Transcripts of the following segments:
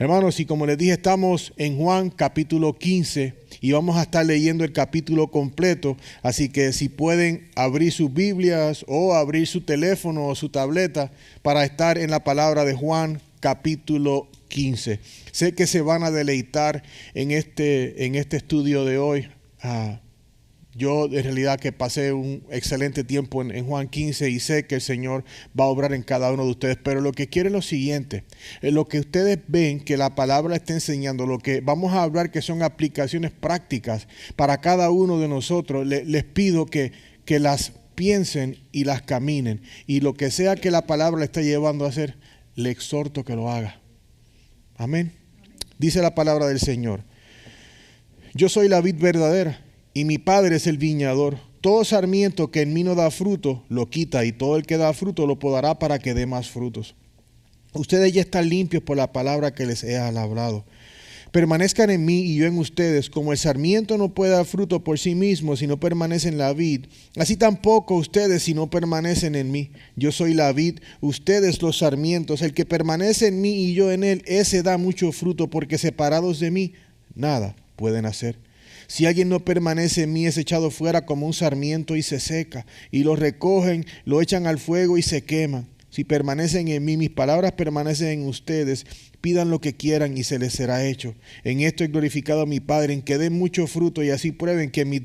Hermanos, y como les dije, estamos en Juan capítulo 15 y vamos a estar leyendo el capítulo completo. Así que si pueden abrir sus Biblias o abrir su teléfono o su tableta para estar en la palabra de Juan capítulo 15. Sé que se van a deleitar en este estudio de hoy. Yo en realidad que pasé un excelente tiempo en Juan 15 y sé que el Señor va a obrar en cada uno de ustedes. Pero lo que quiero es lo siguiente, lo que ustedes ven que la palabra está enseñando, lo que vamos a hablar que son aplicaciones prácticas para cada uno de nosotros, les pido que las piensen y las caminen. Y lo que sea que la palabra le esté llevando a hacer, le exhorto que lo haga. Amén. Dice la palabra del Señor: yo soy la vid verdadera y mi Padre es el viñador. Todo sarmiento que en mí no da fruto, lo quita, y todo el que da fruto lo podará para que dé más frutos. Ustedes ya están limpios por la palabra que les he hablado. Permanezcan en mí y yo en ustedes. Como el sarmiento no puede dar fruto por sí mismo si no permanece en la vid, así tampoco ustedes si no permanecen en mí. Yo soy la vid, ustedes los sarmientos. El que permanece en mí y yo en él, ese da mucho fruto, porque separados de mí, nada pueden hacer. Si alguien no permanece en mí, es echado fuera como un sarmiento y se seca, y lo recogen, lo echan al fuego y se queman. Si permanecen en mí, mis palabras permanecen en ustedes, pidan lo que quieran y se les será hecho. En esto he glorificado a mi Padre, en que den mucho fruto, y así prueben que mis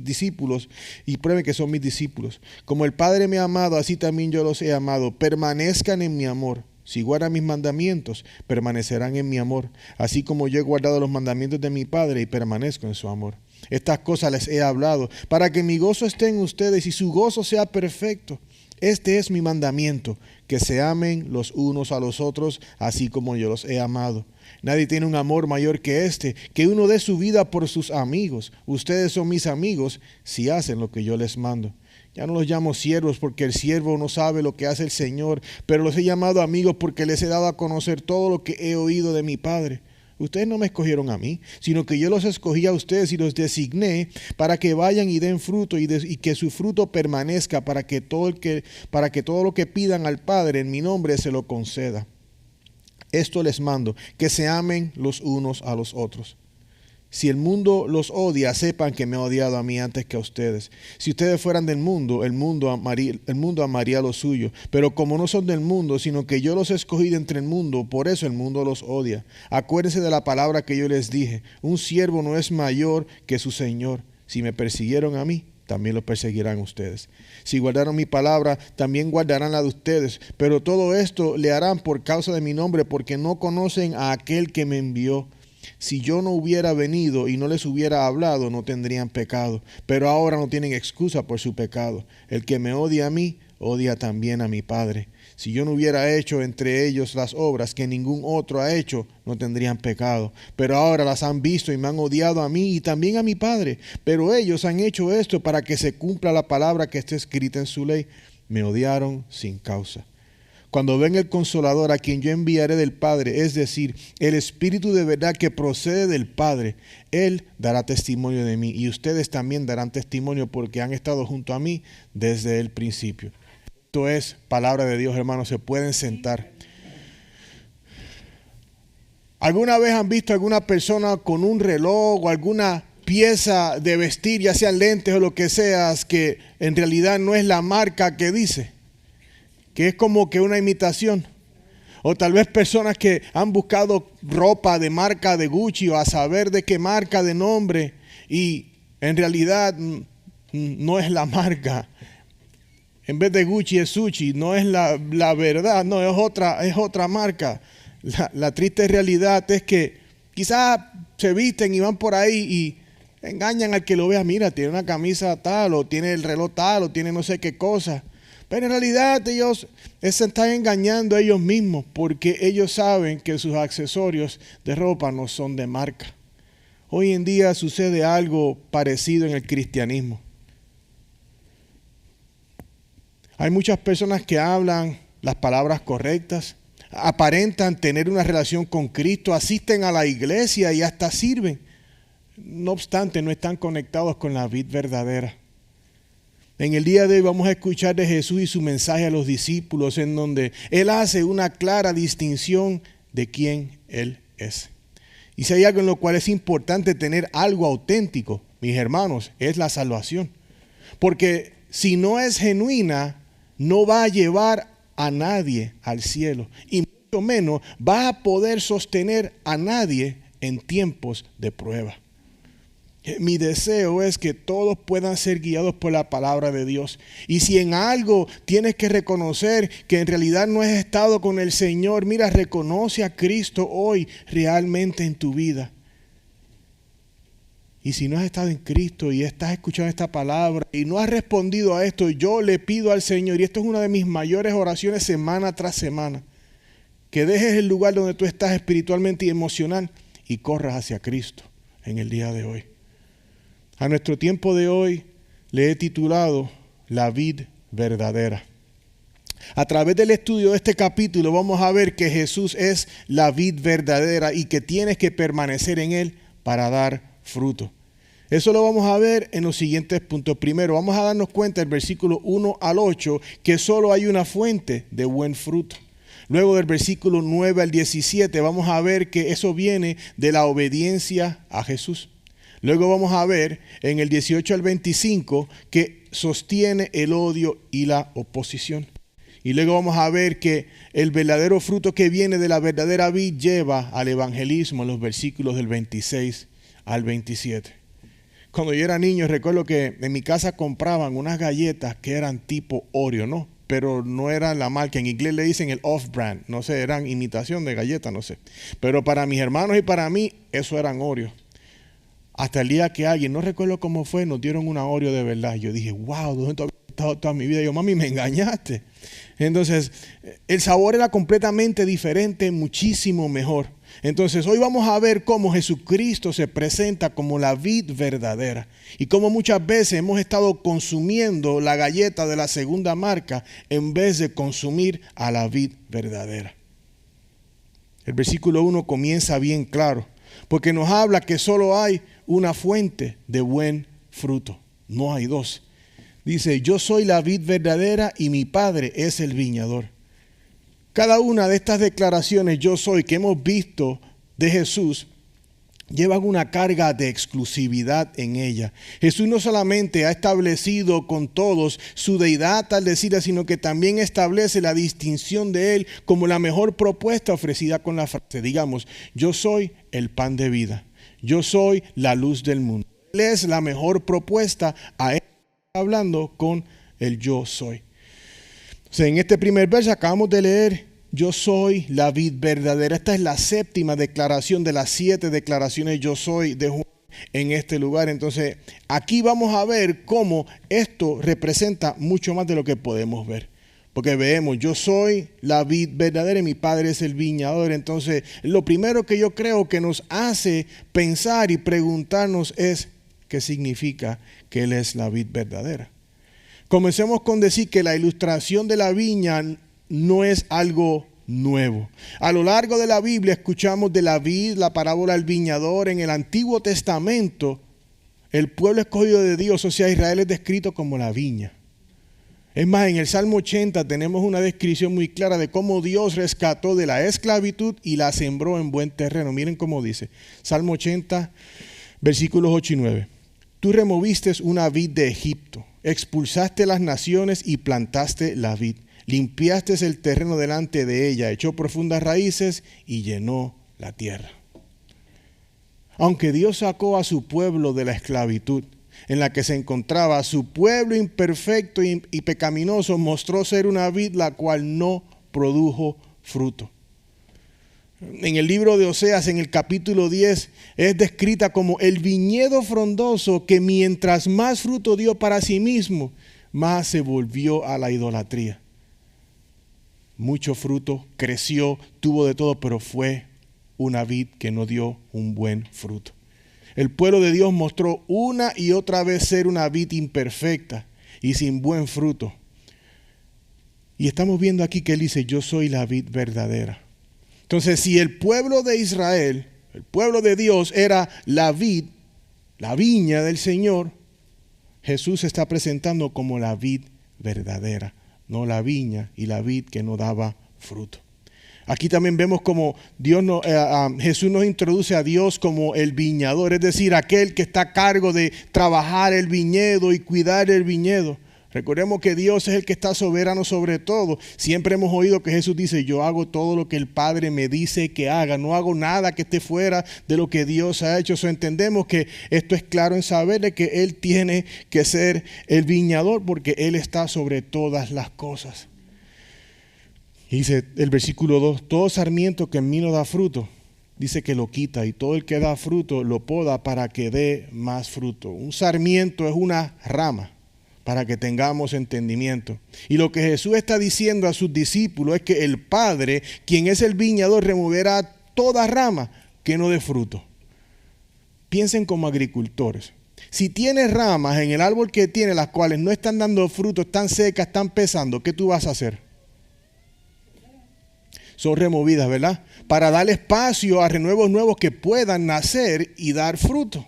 discípulos, y prueben que son mis discípulos. Como el Padre me ha amado, así también yo los he amado. Permanezcan en mi amor. Si guardan mis mandamientos, permanecerán en mi amor, así como yo he guardado los mandamientos de mi Padre y permanezco en su amor. Estas cosas les he hablado, para que mi gozo esté en ustedes y su gozo sea perfecto. Este es mi mandamiento, que se amen los unos a los otros, así como yo los he amado. Nadie tiene un amor mayor que este, que uno dé su vida por sus amigos. Ustedes son mis amigos si hacen lo que yo les mando. Ya no los llamo siervos, porque el siervo no sabe lo que hace el Señor, pero los he llamado amigos porque les he dado a conocer todo lo que he oído de mi Padre. Ustedes no me escogieron a mí, sino que yo los escogí a ustedes y los designé para que vayan y den fruto y que su fruto permanezca, para que todo lo que pidan al Padre en mi nombre se lo conceda. Esto les mando, que se amen los unos a los otros. Si el mundo los odia, sepan que me ha odiado a mí antes que a ustedes. Si ustedes fueran del mundo, el mundo amaría lo suyo. Pero como no son del mundo, sino que yo los escogí de entre el mundo, por eso el mundo los odia. Acuérdense de la palabra que yo les dije: un siervo no es mayor que su Señor. Si me persiguieron a mí, también los perseguirán ustedes. Si guardaron mi palabra, también guardarán la de ustedes. Pero todo esto le harán por causa de mi nombre, porque no conocen a aquel que me envió. Si yo no hubiera venido y no les hubiera hablado, no tendrían pecado. Pero ahora no tienen excusa por su pecado. El que me odia a mí, odia también a mi Padre. Si yo no hubiera hecho entre ellos las obras que ningún otro ha hecho, no tendrían pecado. Pero ahora las han visto y me han odiado a mí y también a mi Padre. Pero ellos han hecho esto para que se cumpla la palabra que está escrita en su ley. Me odiaron sin causa. Cuando venga el Consolador, a quien yo enviaré del Padre, es decir, el Espíritu de verdad que procede del Padre, Él dará testimonio de mí, y ustedes también darán testimonio, porque han estado junto a mí desde el principio. Esto es palabra de Dios, hermanos. Se pueden sentar. ¿Alguna vez han visto a alguna persona con un reloj o alguna pieza de vestir, ya sean lentes o lo que sea, que en realidad no es la marca que dice? Que es como que una imitación. O tal vez personas que han buscado ropa de marca de Gucci o a saber de qué marca de nombre, y en realidad no es la marca. En vez de Gucci es Sushi, no es la verdad, no, es otra marca. La triste realidad es que quizás se visten y van por ahí y engañan al que lo vea. Mira, tiene una camisa tal, o tiene el reloj tal, o tiene no sé qué cosa. Pero en realidad ellos se están engañando a ellos mismos, porque ellos saben que sus accesorios de ropa no son de marca. Hoy en día sucede algo parecido en el cristianismo. Hay muchas personas que hablan las palabras correctas, aparentan tener una relación con Cristo, asisten a la iglesia y hasta sirven. No obstante, no están conectados con la vid verdadera. En el día de hoy vamos a escuchar de Jesús y su mensaje a los discípulos, en donde Él hace una clara distinción de quién Él es. Y si hay algo en lo cual es importante tener algo auténtico, mis hermanos, es la salvación. Porque si no es genuina, no va a llevar a nadie al cielo. Y mucho menos va a poder sostener a nadie en tiempos de prueba. Mi deseo es que todos puedan ser guiados por la palabra de Dios. Y si en algo tienes que reconocer que en realidad no has estado con el Señor, mira, reconoce a Cristo hoy realmente en tu vida. Y si no has estado en Cristo y estás escuchando esta palabra y no has respondido a esto, yo le pido al Señor, y esto es una de mis mayores oraciones semana tras semana, que dejes el lugar donde tú estás espiritualmente y emocional y corras hacia Cristo en el día de hoy. A nuestro tiempo de hoy le he titulado La vid verdadera. A través del estudio de este capítulo vamos a ver que Jesús es la vid verdadera y que tienes que permanecer en Él para dar fruto. Eso lo vamos a ver en los siguientes puntos. Primero, vamos a darnos cuenta del versículo 1 al 8 que solo hay una fuente de buen fruto. Luego del versículo 9 al 17 vamos a ver que eso viene de la obediencia a Jesús. Luego vamos a ver en el 18 al 25 que sostiene el odio y la oposición. Y luego vamos a ver que el verdadero fruto que viene de la verdadera vid lleva al evangelismo en los versículos del 26 al 27. Cuando yo era niño recuerdo que en mi casa compraban unas galletas que eran tipo Oreo, ¿no? Pero no eran la marca, en inglés le dicen el off-brand, no sé, eran imitación de galletas, no sé. Pero para mis hermanos y para mí, eso eran Oreo. Hasta el día que alguien, no recuerdo cómo fue, nos dieron una Oreo de verdad. Yo dije, wow, ¿dónde he estado toda mi vida? Yo, mami, me engañaste. Entonces, el sabor era completamente diferente, muchísimo mejor. Entonces, hoy vamos a ver cómo Jesucristo se presenta como la vid verdadera. Y cómo muchas veces hemos estado consumiendo la galleta de la segunda marca en vez de consumir a la vid verdadera. El versículo 1 comienza bien claro, porque nos habla que solo hay una fuente de buen fruto. No hay dos. Dice, yo soy la vid verdadera y mi Padre es el viñador. Cada una de estas declaraciones yo soy que hemos visto de Jesús llevan una carga de exclusividad en ella. Jesús no solamente ha establecido con todos su deidad al decirla, sino que también establece la distinción de Él como la mejor propuesta ofrecida con la frase. Digamos, yo soy el pan de vida. Yo soy la luz del mundo. Él es la mejor propuesta a Él hablando con el yo soy. O sea, en este primer verso acabamos de leer, yo soy la vid verdadera. Esta es la séptima declaración de las 7 declaraciones yo soy de Juan en este lugar. Entonces, aquí vamos a ver cómo esto representa mucho más de lo que podemos ver. Porque vemos, yo soy la vid verdadera y mi Padre es el viñador. Entonces, lo primero que yo creo que nos hace pensar y preguntarnos es, ¿qué significa que Él es la vid verdadera? Comencemos con decir que la ilustración de la viña no es algo nuevo. A lo largo de la Biblia escuchamos de la vid, la parábola del viñador. En el Antiguo Testamento, el pueblo escogido de Dios, o sea, Israel, es descrito como la viña. Es más, en el Salmo 80 tenemos una descripción muy clara de cómo Dios rescató de la esclavitud y la sembró en buen terreno. Miren cómo dice, Salmo 80, versículos 8 y 9. Tú removiste una vid de Egipto, expulsaste las naciones y plantaste la vid. Limpiaste el terreno delante de ella, echó profundas raíces y llenó la tierra. Aunque Dios sacó a su pueblo de la esclavitud en la que se encontraba, su pueblo imperfecto y pecaminoso mostró ser una vid la cual no produjo fruto. En el libro de Oseas, en el capítulo 10, es descrita como el viñedo frondoso que mientras más fruto dio para sí mismo, más se volvió a la idolatría. Mucho fruto, creció, tuvo de todo, pero fue una vid que no dio un buen fruto. El pueblo de Dios mostró una y otra vez ser una vid imperfecta y sin buen fruto. Y estamos viendo aquí que Él dice, yo soy la vid verdadera. Entonces, si el pueblo de Israel, el pueblo de Dios era la vid, la viña del Señor, Jesús se está presentando como la vid verdadera, no la viña y la vid que no daba fruto. Aquí también vemos como Jesús nos introduce a Dios como el viñador, es decir, aquel que está a cargo de trabajar el viñedo y cuidar el viñedo. Recordemos que Dios es el que está soberano sobre todo. Siempre hemos oído que Jesús dice, yo hago todo lo que el Padre me dice que haga. No hago nada que esté fuera de lo que Dios ha hecho. So, entendemos que esto es claro en saber de que Él tiene que ser el viñador porque Él está sobre todas las cosas. Y dice el versículo 2, todo sarmiento que en mí no da fruto, dice que lo quita, y todo el que da fruto lo poda para que dé más fruto. Un sarmiento es una rama, para que tengamos entendimiento. Y lo que Jesús está diciendo a sus discípulos es que el Padre, quien es el viñador, removerá toda rama que no dé fruto. Piensen como agricultores. Si tienes ramas en el árbol que tiene, las cuales no están dando fruto, están secas, están pesando, ¿qué tú vas a hacer? Son removidas, ¿verdad? Para dar espacio a renuevos nuevos que puedan nacer y dar fruto.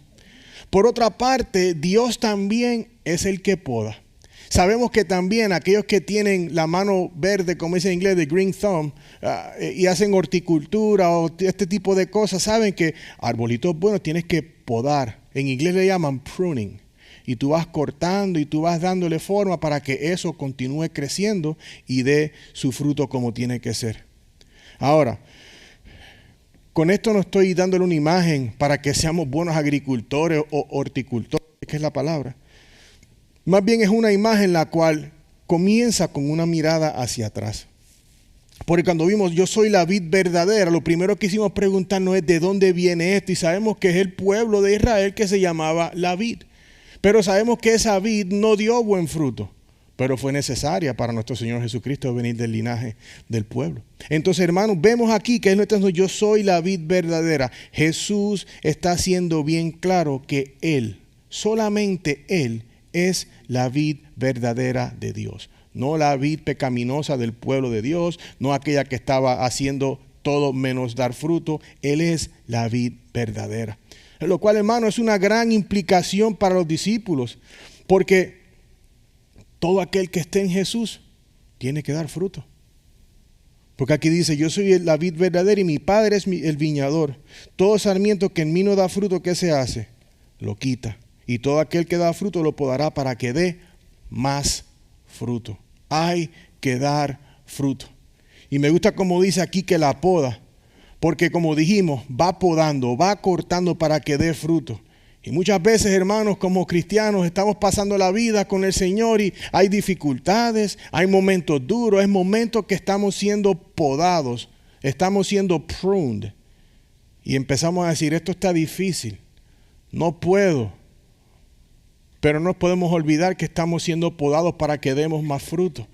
Por otra parte, Dios también es el que poda. Sabemos que también aquellos que tienen la mano verde, como dice en inglés, de green thumb, y hacen horticultura o este tipo de cosas, saben que arbolitos buenos tienes que podar. En inglés le llaman pruning. Y tú vas cortando y tú vas dándole forma para que eso continúe creciendo y dé su fruto como tiene que ser. Ahora, con esto no estoy dándole una imagen para que seamos buenos agricultores o horticultores, que es la palabra. Más bien es una imagen la cual comienza con una mirada hacia atrás. Porque cuando vimos yo soy la vid verdadera, lo primero que hicimos preguntarnos es de dónde viene esto. Y sabemos que es el pueblo de Israel que se llamaba la vid. Pero sabemos que esa vid no dio buen fruto. Pero fue necesaria para nuestro Señor Jesucristo venir del linaje del pueblo. Entonces, hermanos, vemos aquí que es nuestro yo soy la vid verdadera. Jesús está haciendo bien claro que Él, solamente Él, es la vid verdadera de Dios. No la vid pecaminosa del pueblo de Dios, no aquella que estaba haciendo todo menos dar fruto. Él es la vid verdadera. Lo cual, hermano, es una gran implicación para los discípulos, porque todo aquel que esté en Jesús tiene que dar fruto. Porque aquí dice, yo soy la vid verdadera y mi Padre es el viñador. Todo sarmiento que en mí no da fruto, ¿qué se hace? Lo quita. Y todo aquel que da fruto lo podará para que dé más fruto. Hay que dar fruto. Y me gusta como dice aquí que la poda. Porque como dijimos, va podando, va cortando para que dé fruto. Y muchas veces, hermanos, como cristianos, estamos pasando la vida con el Señor y hay dificultades, hay momentos duros, hay momentos que estamos siendo podados, estamos siendo pruned. Y empezamos a decir, esto está difícil, no puedo. Pero no podemos olvidar que estamos siendo podados para que demos más fruto.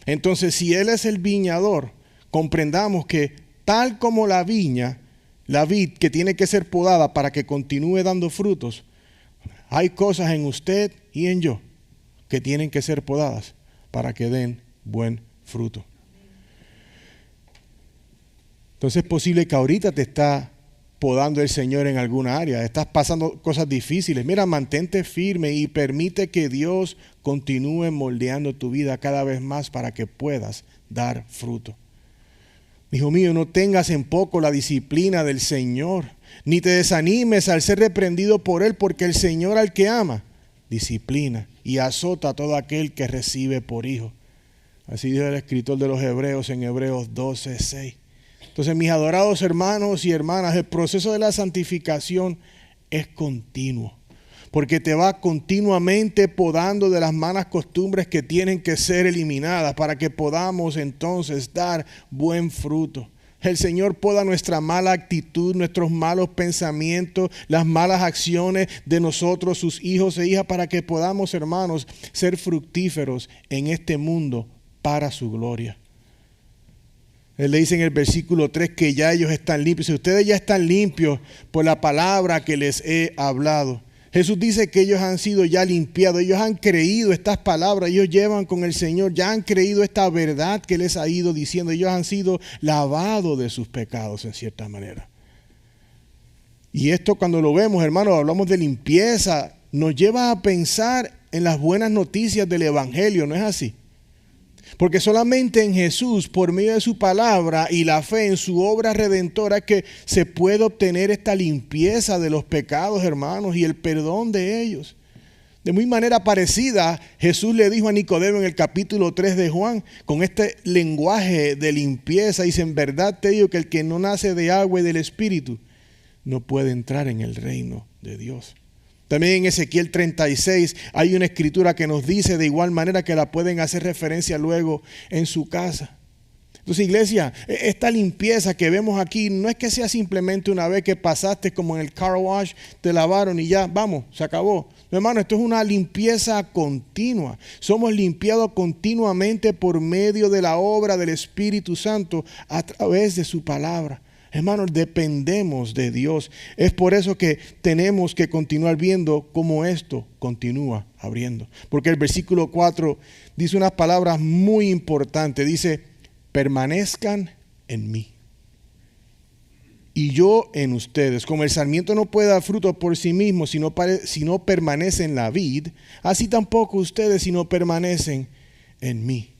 Entonces, si Él es el viñador, comprendamos que tal como la viña, la vid que tiene que ser podada para que continúe dando frutos, hay cosas en usted y en yo que tienen que ser podadas para que den buen fruto. Entonces es posible que ahorita te está podando el Señor en alguna área, estás pasando cosas difíciles. Mira, mantente firme y permite que Dios continúe moldeando tu vida cada vez más para que puedas dar fruto. Hijo mío, no tengas en poco la disciplina del Señor, ni te desanimes al ser reprendido por Él, porque el Señor al que ama, disciplina y azota a todo aquel que recibe por hijo. Así dijo el escritor de los Hebreos en Hebreos 12:6. Entonces, mis adorados hermanos y hermanas, el proceso de la santificación es continuo, porque te va continuamente podando de las malas costumbres que tienen que ser eliminadas para que podamos entonces dar buen fruto. El Señor poda nuestra mala actitud, nuestros malos pensamientos, las malas acciones de nosotros, sus hijos e hijas, para que podamos, hermanos, ser fructíferos en este mundo para su gloria. Él le dice en el versículo 3 que ya ellos están limpios. Si ustedes ya están limpios por la palabra que les he hablado. Jesús dice que ellos han sido ya limpiados, ellos han creído estas palabras, ellos llevan con el Señor, ya han creído esta verdad que les ha ido diciendo, ellos han sido lavados de sus pecados en cierta manera. Y esto cuando lo vemos, hermanos, hablamos de limpieza, nos lleva a pensar en las buenas noticias del Evangelio, ¿no es así? Porque solamente en Jesús, por medio de su palabra y la fe en su obra redentora, que se puede obtener esta limpieza de los pecados, hermanos, y el perdón de ellos. De muy manera parecida, Jesús le dijo a Nicodemo en el capítulo 3 de Juan, con este lenguaje de limpieza, dice: en verdad te digo que el que no nace de agua y del Espíritu no puede entrar en el reino de Dios. También en Ezequiel 36 hay una escritura que nos dice de igual manera, que la pueden hacer referencia luego en su casa. Entonces, iglesia, esta limpieza que vemos aquí no es que sea simplemente una vez que pasaste como en el car wash, te lavaron y ya, vamos, se acabó. No, hermano, esto es una limpieza continua. Somos limpiados continuamente por medio de la obra del Espíritu Santo a través de su palabra. Hermanos, dependemos de Dios. Es por eso que tenemos que continuar viendo cómo esto continúa abriendo. Porque el versículo 4 dice unas palabras muy importantes. Dice: permanezcan en mí y yo en ustedes. Como el sarmiento no puede dar fruto por sí mismo si no permanece en la vid, así tampoco ustedes si no permanecen en mí.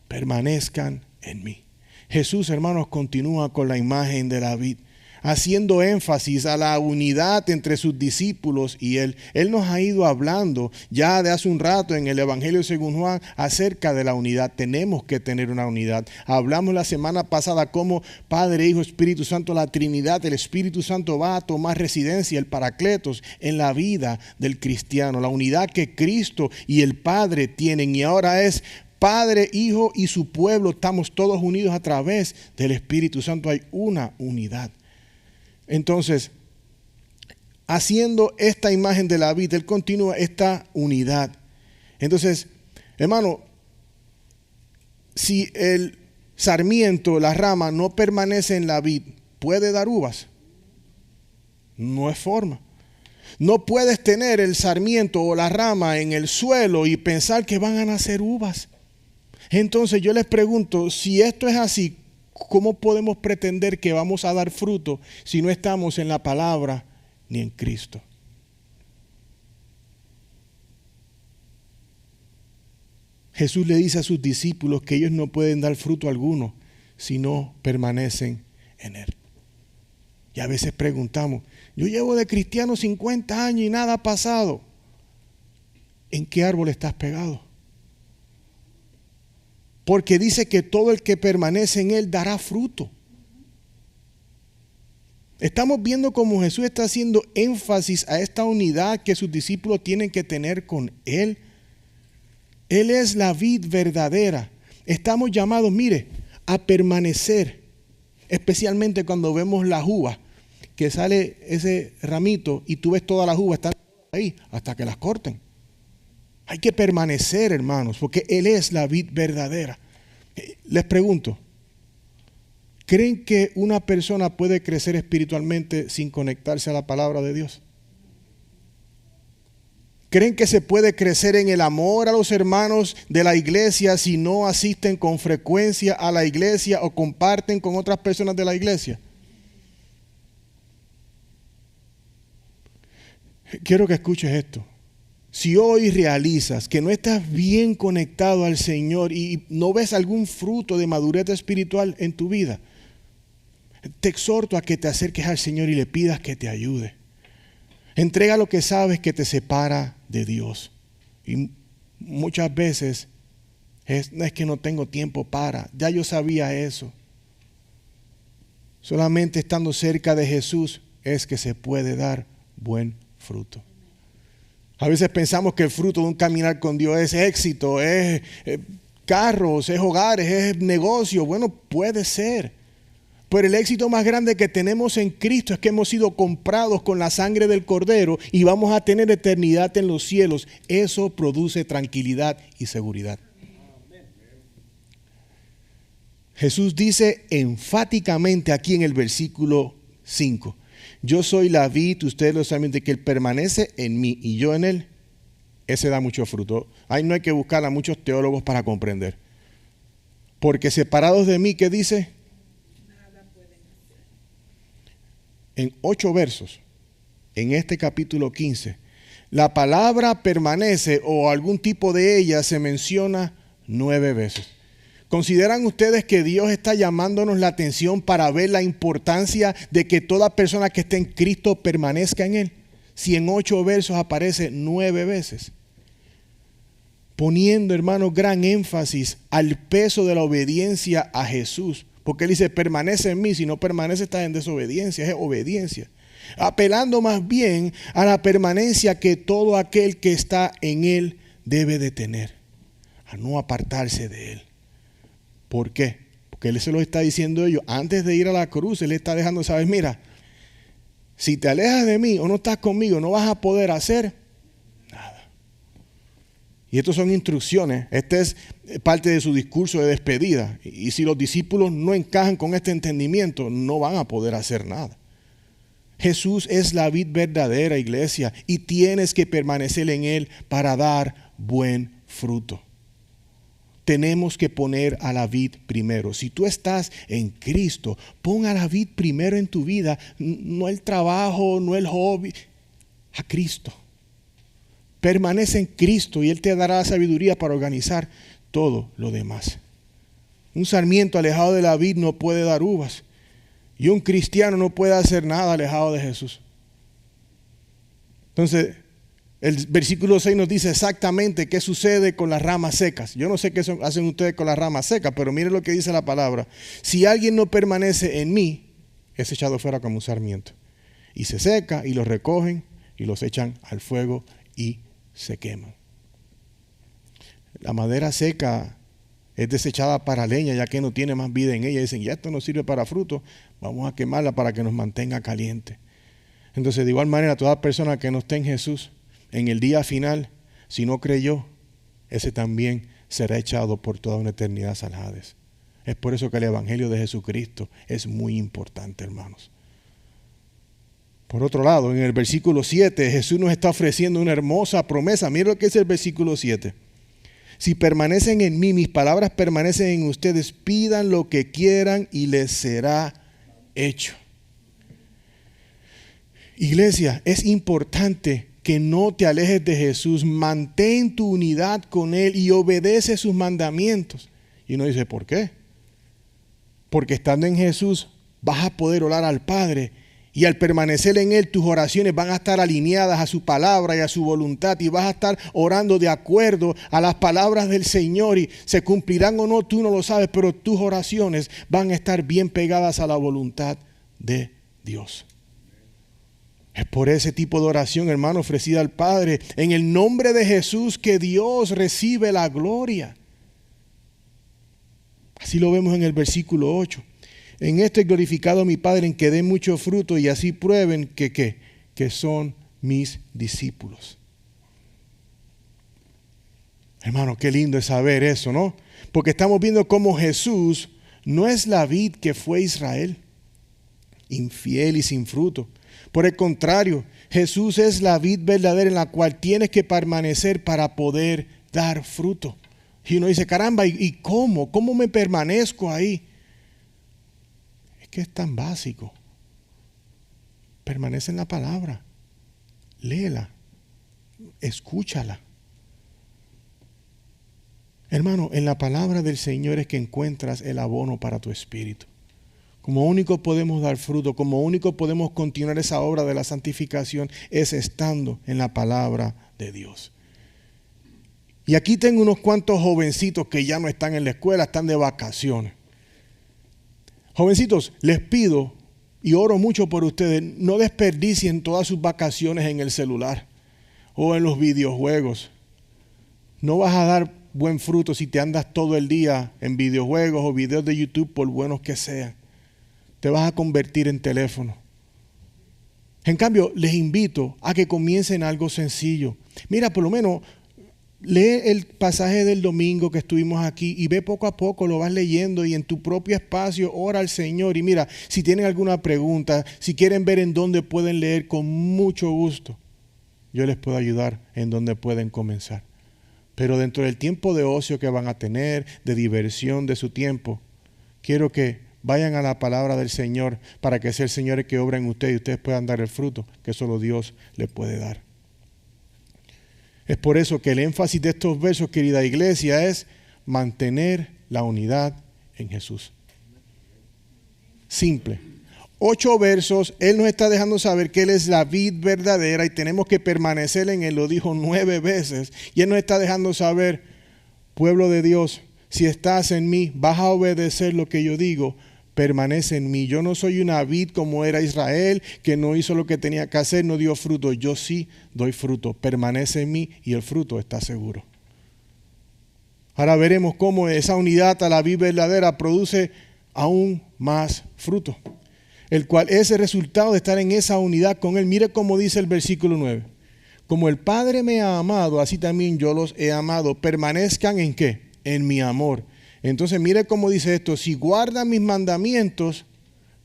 Permanezcan en mí. Jesús, hermanos, continúa con la imagen de la vid, haciendo énfasis a la unidad entre sus discípulos y Él. Él nos ha ido hablando ya de hace un rato en el Evangelio según Juan acerca de la unidad. Tenemos que tener una unidad. Hablamos la semana pasada cómo Padre, Hijo, Espíritu Santo, la Trinidad, el Espíritu Santo va a tomar residencia, el Paracletos, en la vida del cristiano. La unidad que Cristo y el Padre tienen, y ahora es Padre, Hijo y su pueblo. Estamos todos unidos a través del Espíritu Santo. Hay una unidad. Entonces, haciendo esta imagen de la vid, Él continúa esta unidad. Entonces, hermano, si el sarmiento, la rama, no permanece en la vid, ¿puede dar uvas? No es forma. No puedes tener el sarmiento o la rama en el suelo y pensar que van a nacer uvas. Entonces yo les pregunto, si esto es así, ¿cómo podemos pretender que vamos a dar fruto si no estamos en la palabra ni en Cristo? Jesús le dice a sus discípulos que ellos no pueden dar fruto alguno si no permanecen en Él. Y a veces preguntamos: yo llevo de cristiano 50 años y nada ha pasado. ¿En qué árbol estás pegado? Porque dice que todo el que permanece en Él dará fruto. Estamos viendo cómo Jesús está haciendo énfasis a esta unidad que sus discípulos tienen que tener con Él. Él es la vid verdadera. Estamos llamados, mire, a permanecer. Especialmente cuando vemos las uvas, que sale ese ramito y tú ves todas las uvas, están ahí hasta que las corten. Hay que permanecer, hermanos, porque Él es la vid verdadera. Les pregunto, ¿creen que una persona puede crecer espiritualmente sin conectarse a la palabra de Dios? ¿Creen que se puede crecer en el amor a los hermanos de la iglesia si no asisten con frecuencia a la iglesia o comparten con otras personas de la iglesia? Quiero que escuches esto. Si hoy realizas que no estás bien conectado al Señor y no ves algún fruto de madurez espiritual en tu vida, te exhorto a que te acerques al Señor y le pidas que te ayude. Entrega lo que sabes que te separa de Dios. Y muchas veces no es que no tengo tiempo para, ya yo sabía eso. Solamente estando cerca de Jesús es que se puede dar buen fruto. A veces pensamos que el fruto de un caminar con Dios es éxito, es carros, es hogares, es negocio. Bueno, puede ser. Pero el éxito más grande que tenemos en Cristo es que hemos sido comprados con la sangre del Cordero y vamos a tener eternidad en los cielos. Eso produce tranquilidad y seguridad. Jesús dice enfáticamente aquí en el versículo 5. Yo soy la vid, ustedes lo saben, de que Él permanece en mí y yo en Él. Ese da mucho fruto. Ahí no hay que buscar a muchos teólogos para comprender. Porque separados de mí, ¿qué dice? Nada pueden hacer. En 8 versos, en este capítulo 15, la palabra permanece o algún tipo de ella se menciona 9 veces. ¿Consideran ustedes que Dios está llamándonos la atención para ver la importancia de que toda persona que esté en Cristo permanezca en Él? Si en 8 versos aparece 9 veces. Poniendo, hermanos, gran énfasis al peso de la obediencia a Jesús. Porque Él dice, permanece en mí. Si no permanece, estás en desobediencia. Es obediencia. Apelando más bien a la permanencia que todo aquel que está en Él debe de tener. A no apartarse de Él. ¿Por qué? Porque Él se lo está diciendo a ellos. Antes de ir a la cruz, Él está dejando saber, mira, si te alejas de mí o no estás conmigo, no vas a poder hacer nada. Y estas son instrucciones. Este es parte de su discurso de despedida. Y si los discípulos no encajan con este entendimiento, no van a poder hacer nada. Jesús es la vid verdadera, iglesia, y tienes que permanecer en Él para dar buen fruto. Tenemos que poner a la vid primero. Si tú estás en Cristo, pon a la vid primero en tu vida, no el trabajo, no el hobby, a Cristo. Permanece en Cristo y Él te dará la sabiduría para organizar todo lo demás. Un sarmiento alejado de la vid no puede dar uvas. Y un cristiano no puede hacer nada alejado de Jesús. Entonces, el versículo 6 nos dice exactamente qué sucede con las ramas secas. Yo no sé qué hacen ustedes con las ramas secas, pero miren lo que dice la palabra. Si alguien no permanece en mí, es echado fuera como un sarmiento. Y se seca y los recogen y los echan al fuego y se queman. La madera seca es desechada para leña, ya que no tiene más vida en ella. Dicen, ya esto no sirve para fruto, vamos a quemarla para que nos mantenga caliente. Entonces, de igual manera, toda persona que no esté en Jesús, en el día final, si no creyó, ese también será echado por toda una eternidad al Hades. Es por eso que el Evangelio de Jesucristo es muy importante, hermanos. Por otro lado, en el versículo 7, Jesús nos está ofreciendo una hermosa promesa. Mira lo que es el versículo 7. Si permanecen en mí, mis palabras permanecen en ustedes, pidan lo que quieran y les será hecho. Iglesia, es importante que no te alejes de Jesús, mantén tu unidad con Él y obedece sus mandamientos. Y uno dice, ¿por qué? Porque estando en Jesús vas a poder orar al Padre y al permanecer en Él tus oraciones van a estar alineadas a su palabra y a su voluntad y vas a estar orando de acuerdo a las palabras del Señor y se cumplirán o no, tú no lo sabes, pero tus oraciones van a estar bien pegadas a la voluntad de Dios. Es por ese tipo de oración, hermano, ofrecida al Padre, en el nombre de Jesús, que Dios recibe la gloria. Así lo vemos en el versículo 8. En esto he glorificado a mi Padre, en que dé mucho fruto y así prueben que son mis discípulos. Hermano, qué lindo es saber eso, ¿no? Porque estamos viendo cómo Jesús no es la vid que fue Israel, infiel y sin fruto. Por el contrario, Jesús es la vid verdadera en la cual tienes que permanecer para poder dar fruto. Y uno dice, caramba, ¿y cómo? ¿Cómo me permanezco ahí? Es que es tan básico. Permanece en la palabra. Léela. Escúchala. Hermano, en la palabra del Señor es que encuentras el abono para tu espíritu. Como único podemos dar fruto, como único podemos continuar esa obra de la santificación, es estando en la palabra de Dios. Y aquí tengo unos cuantos jovencitos que ya no están en la escuela, están de vacaciones. Jovencitos, les pido y oro mucho por ustedes, no desperdicien todas sus vacaciones en el celular o en los videojuegos. No vas a dar buen fruto si te andas todo el día en videojuegos o videos de YouTube, por buenos que sean. Te vas a convertir en teléfono. En cambio, les invito a que comiencen algo sencillo. Mira, por lo menos lee el pasaje del domingo que estuvimos aquí y ve poco a poco, lo vas leyendo y en tu propio espacio ora al Señor. Y mira, si tienen alguna pregunta, si quieren ver en dónde pueden leer, con mucho gusto, yo les puedo ayudar en dónde pueden comenzar. Pero dentro del tiempo de ocio que van a tener, de diversión de su tiempo, quiero que vayan a la palabra del Señor para que sea el Señor el que obra en ustedes y ustedes puedan dar el fruto que solo Dios les puede dar. Es por eso que el énfasis de estos versos, querida iglesia, es mantener la unidad en Jesús. Simple. 8 versos, Él nos está dejando saber que Él es la vid verdadera y tenemos que permanecer en Él. Lo dijo 9 veces. Y Él nos está dejando saber, pueblo de Dios, si estás en mí, vas a obedecer lo que yo digo, permanece en mí. Yo no soy una vid como era Israel, que no hizo lo que tenía que hacer, no dio fruto. Yo sí doy fruto. Permanece en mí y el fruto está seguro. Ahora veremos cómo esa unidad a la vid verdadera produce aún más fruto, el cual es el resultado de estar en esa unidad con Él. Mire cómo dice el versículo 9. Como el Padre me ha amado, así también yo los he amado. Permanezcan ¿en qué? En mi amor. Entonces mire cómo dice esto. Si guardan mis mandamientos,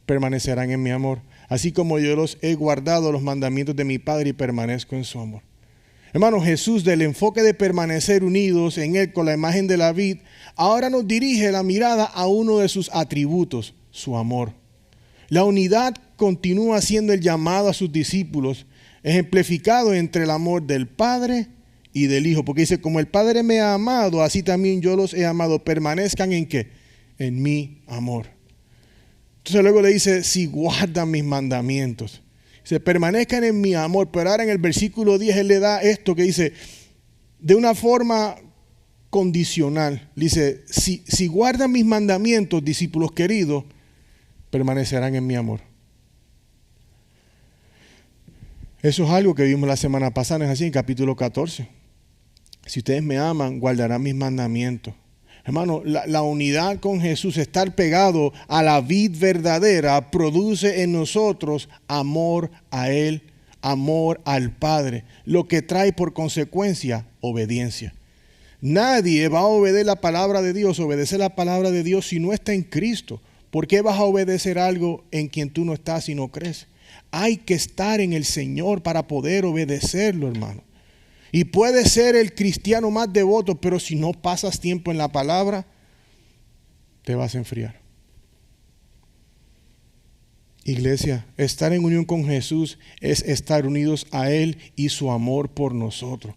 permanecerán en mi amor. Así como yo los he guardado los mandamientos de mi Padre y permanezco en su amor. Hermano, Jesús, del enfoque de permanecer unidos en Él con la imagen de la vid, ahora nos dirige la mirada a uno de sus atributos, su amor. La unidad continúa siendo el llamado a sus discípulos, ejemplificado entre el amor del Padre y del Hijo. Porque dice, como el Padre me ha amado, así también yo los he amado. Permanezcan ¿en qué? En mi amor. Entonces luego le dice, si guardan mis mandamientos. Se permanezcan en mi amor. Pero ahora en el versículo 10 Él le da esto que dice, de una forma condicional. Dice, si guardan mis mandamientos, discípulos queridos, permanecerán en mi amor. Eso es algo que vimos la semana pasada, es así en capítulo 14. Si ustedes me aman, guardarán mis mandamientos. Hermano, la unidad con Jesús, estar pegado a la vid verdadera, produce en nosotros amor a Él, amor al Padre, lo que trae por consecuencia obediencia. Nadie va a obedecer la palabra de Dios si no está en Cristo. ¿Por qué vas a obedecer algo en quien tú no estás y no crees? Hay que estar en el Señor para poder obedecerlo, hermano. Y puedes ser el cristiano más devoto, pero si no pasas tiempo en la palabra, te vas a enfriar. Iglesia, estar en unión con Jesús es estar unidos a Él y su amor por nosotros.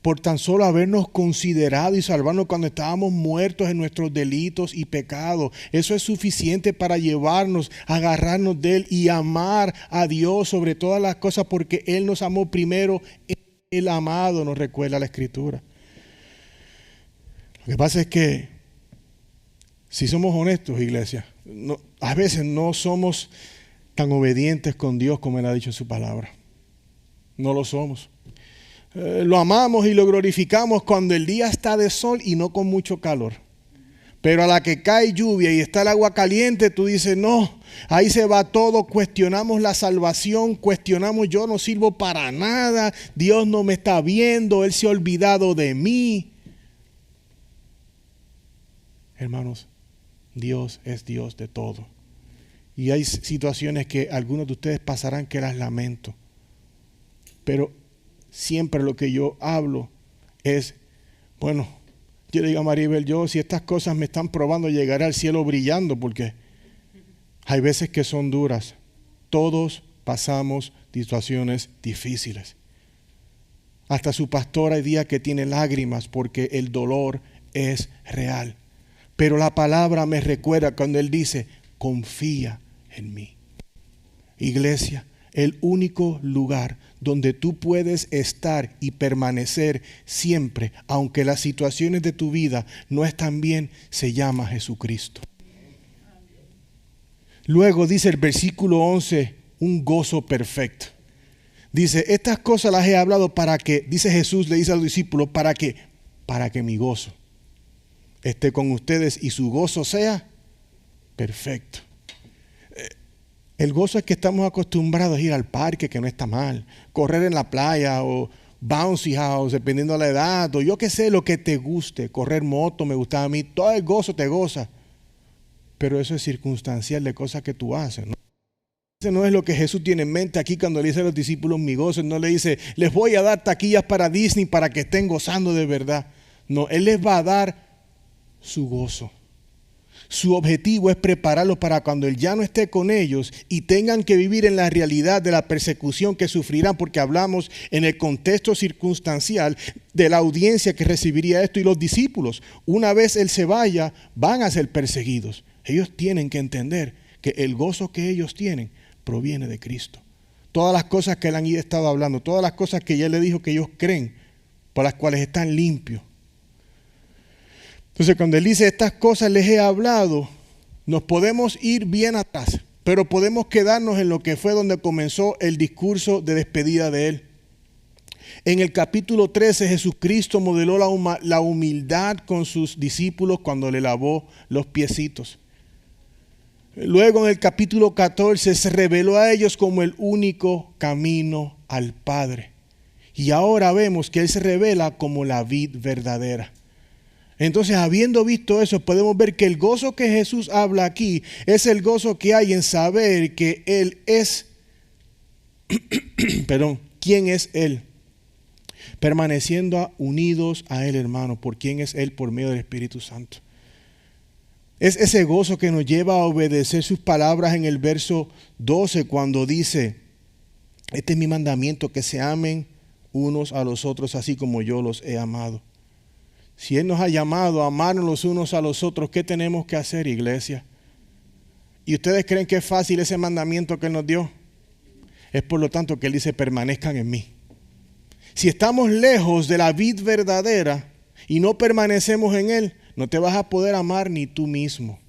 Por tan solo habernos considerado y salvarnos cuando estábamos muertos en nuestros delitos y pecados. Eso es suficiente para llevarnos, agarrarnos de Él y amar a Dios sobre todas las cosas, porque Él nos amó primero. El amado, nos recuerda la Escritura. Lo que pasa es que, si somos honestos, iglesia, a veces no somos tan obedientes con Dios como Él ha dicho en su palabra. No lo somos. Lo amamos y lo glorificamos cuando el día está de sol y no con mucho calor. Pero a la que cae lluvia y está el agua caliente, tú dices, no, ahí se va todo. Cuestionamos la salvación, cuestionamos, yo no sirvo para nada, Dios no me está viendo, Él se ha olvidado de mí. Hermanos, Dios es Dios de todo. Y hay situaciones que algunos de ustedes pasarán que las lamento. Pero siempre lo que yo hablo es, bueno, yo le digo a Maribel, si estas cosas me están probando, llegaré al cielo brillando, porque hay veces que son duras. Todos pasamos situaciones difíciles. Hasta su pastor hay días que tiene lágrimas porque el dolor es real. Pero la palabra me recuerda cuando Él dice, confía en mí. Iglesia, el único lugar donde tú puedes estar y permanecer siempre, aunque las situaciones de tu vida no están bien, se llama Jesucristo. Luego dice el versículo 11, un gozo perfecto. Dice, estas cosas las he hablado para que, dice Jesús, le dice a los discípulos, para que mi gozo esté con ustedes y su gozo sea perfecto. El gozo es que estamos acostumbrados a ir al parque, que no está mal, correr en la playa o bouncy house, dependiendo de la edad, o yo qué sé, lo que te guste, correr moto, me gustaba a mí, todo el gozo te goza. Pero eso es circunstancial de cosas que tú haces, ¿no? Ese no es lo que Jesús tiene en mente aquí cuando le dice a los discípulos mi gozo. No le dice, les voy a dar taquillas para Disney para que estén gozando de verdad. No, Él les va a dar su gozo. Su objetivo es prepararlos para cuando Él ya no esté con ellos y tengan que vivir en la realidad de la persecución que sufrirán, porque hablamos en el contexto circunstancial de la audiencia que recibiría esto y los discípulos. Una vez Él se vaya, van a ser perseguidos. Ellos tienen que entender que el gozo que ellos tienen proviene de Cristo. Todas las cosas que Él han estado hablando, todas las cosas que ya le dijo que ellos creen, por las cuales están limpios. Entonces, cuando Él dice estas cosas les he hablado, nos podemos ir bien atrás, pero podemos quedarnos en lo que fue donde comenzó el discurso de despedida de Él. En el capítulo 13, Jesucristo modeló la humildad con sus discípulos cuando le lavó los piecitos. Luego en el capítulo 14 se reveló a ellos como el único camino al Padre. Y ahora vemos que Él se revela como la vid verdadera. Entonces, habiendo visto eso, podemos ver que el gozo que Jesús habla aquí es el gozo que hay en saber que Él es, ¿quién es Él? Permaneciendo unidos a Él, hermano. ¿Por quién es Él? Por medio del Espíritu Santo. Es ese gozo que nos lleva a obedecer sus palabras en el verso 12 cuando dice, este es mi mandamiento, que se amen unos a los otros así como yo los he amado. Si Él nos ha llamado a amarnos los unos a los otros, ¿qué tenemos que hacer, iglesia? ¿Y ustedes creen que es fácil ese mandamiento que Él nos dio? Es por lo tanto que Él dice, permanezcan en mí. Si estamos lejos de la vid verdadera y no permanecemos en Él, no te vas a poder amar ni tú mismo.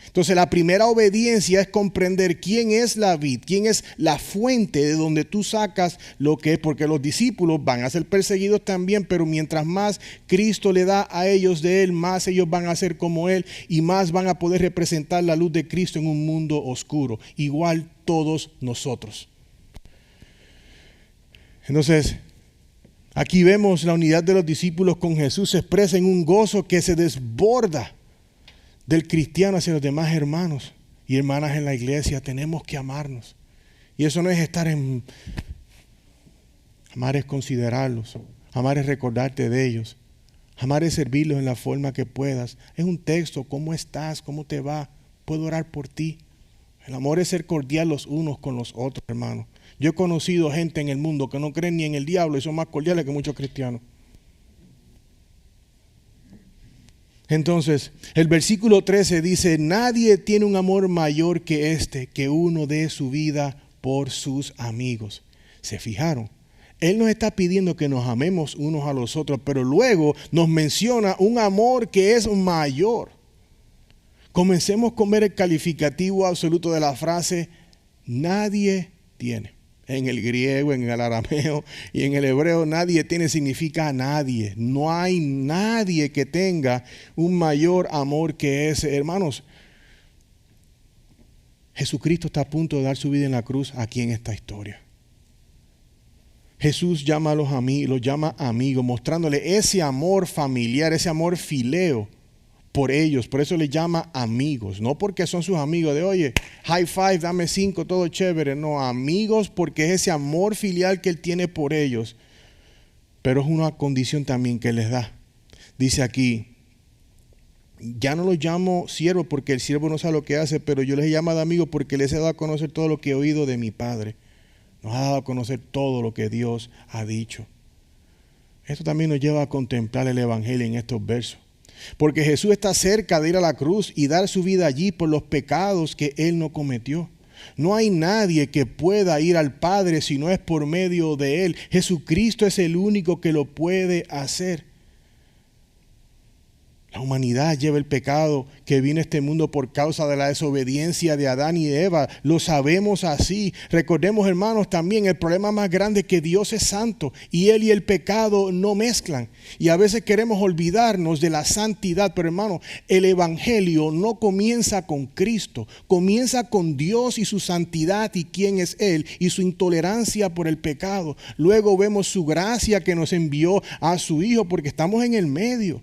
Entonces la primera obediencia es comprender quién es la vid, quién es la fuente de donde tú sacas lo que es, porque los discípulos van a ser perseguidos también, pero mientras más Cristo le da a ellos de Él, más ellos van a ser como Él y más van a poder representar la luz de Cristo en un mundo oscuro, igual todos nosotros. Entonces, aquí vemos la unidad de los discípulos con Jesús se expresa en un gozo que se desborda del cristiano hacia los demás hermanos y hermanas en la iglesia. Tenemos que amarnos. Y eso no es estar en... Amar es considerarlos. Amar es recordarte de ellos. Amar es servirlos en la forma que puedas. Es un texto. ¿Cómo estás? ¿Cómo te va? Puedo orar por ti. El amor es ser cordial los unos con los otros, hermanos. Yo he conocido gente en el mundo que no creen ni en el diablo y son más cordiales que muchos cristianos. Entonces, el versículo 13 dice, nadie tiene un amor mayor que este, que uno dé su vida por sus amigos. ¿Se fijaron? Él nos está pidiendo que nos amemos unos a los otros, pero luego nos menciona un amor que es mayor. Comencemos con ver el calificativo absoluto de la frase, nadie tiene. En el griego, en el arameo y en el hebreo, nadie tiene significa nadie. No hay nadie que tenga un mayor amor que ese. Hermanos, Jesucristo está a punto de dar su vida en la cruz aquí en esta historia. Jesús llama a los amigos, los llama amigos, mostrándole ese amor familiar, ese amor fileo por ellos. Por eso les llama amigos, no porque son sus amigos de oye, high five, dame 5, todo chévere. No, amigos porque es ese amor filial que Él tiene por ellos. Pero es una condición también que les da. Dice aquí, ya no los llamo siervos porque el siervo no sabe lo que hace, pero yo les he llamado amigos porque les he dado a conocer todo lo que he oído de mi Padre. Nos ha dado a conocer todo lo que Dios ha dicho. Esto también nos lleva a contemplar el Evangelio en estos versos. Porque Jesús está cerca de ir a la cruz y dar su vida allí por los pecados que Él no cometió. No hay nadie que pueda ir al Padre si no es por medio de Él. Jesucristo es el único que lo puede hacer. La humanidad lleva el pecado que vino a este mundo por causa de la desobediencia de Adán y Eva. Lo sabemos así. Recordemos, hermanos, también el problema más grande es que Dios es santo y Él y el pecado no mezclan. Y a veces queremos olvidarnos de la santidad. Pero, hermano, el Evangelio no comienza con Cristo. Comienza con Dios y su santidad y quién es Él y su intolerancia por el pecado. Luego vemos su gracia que nos envió a su Hijo porque estamos en el medio.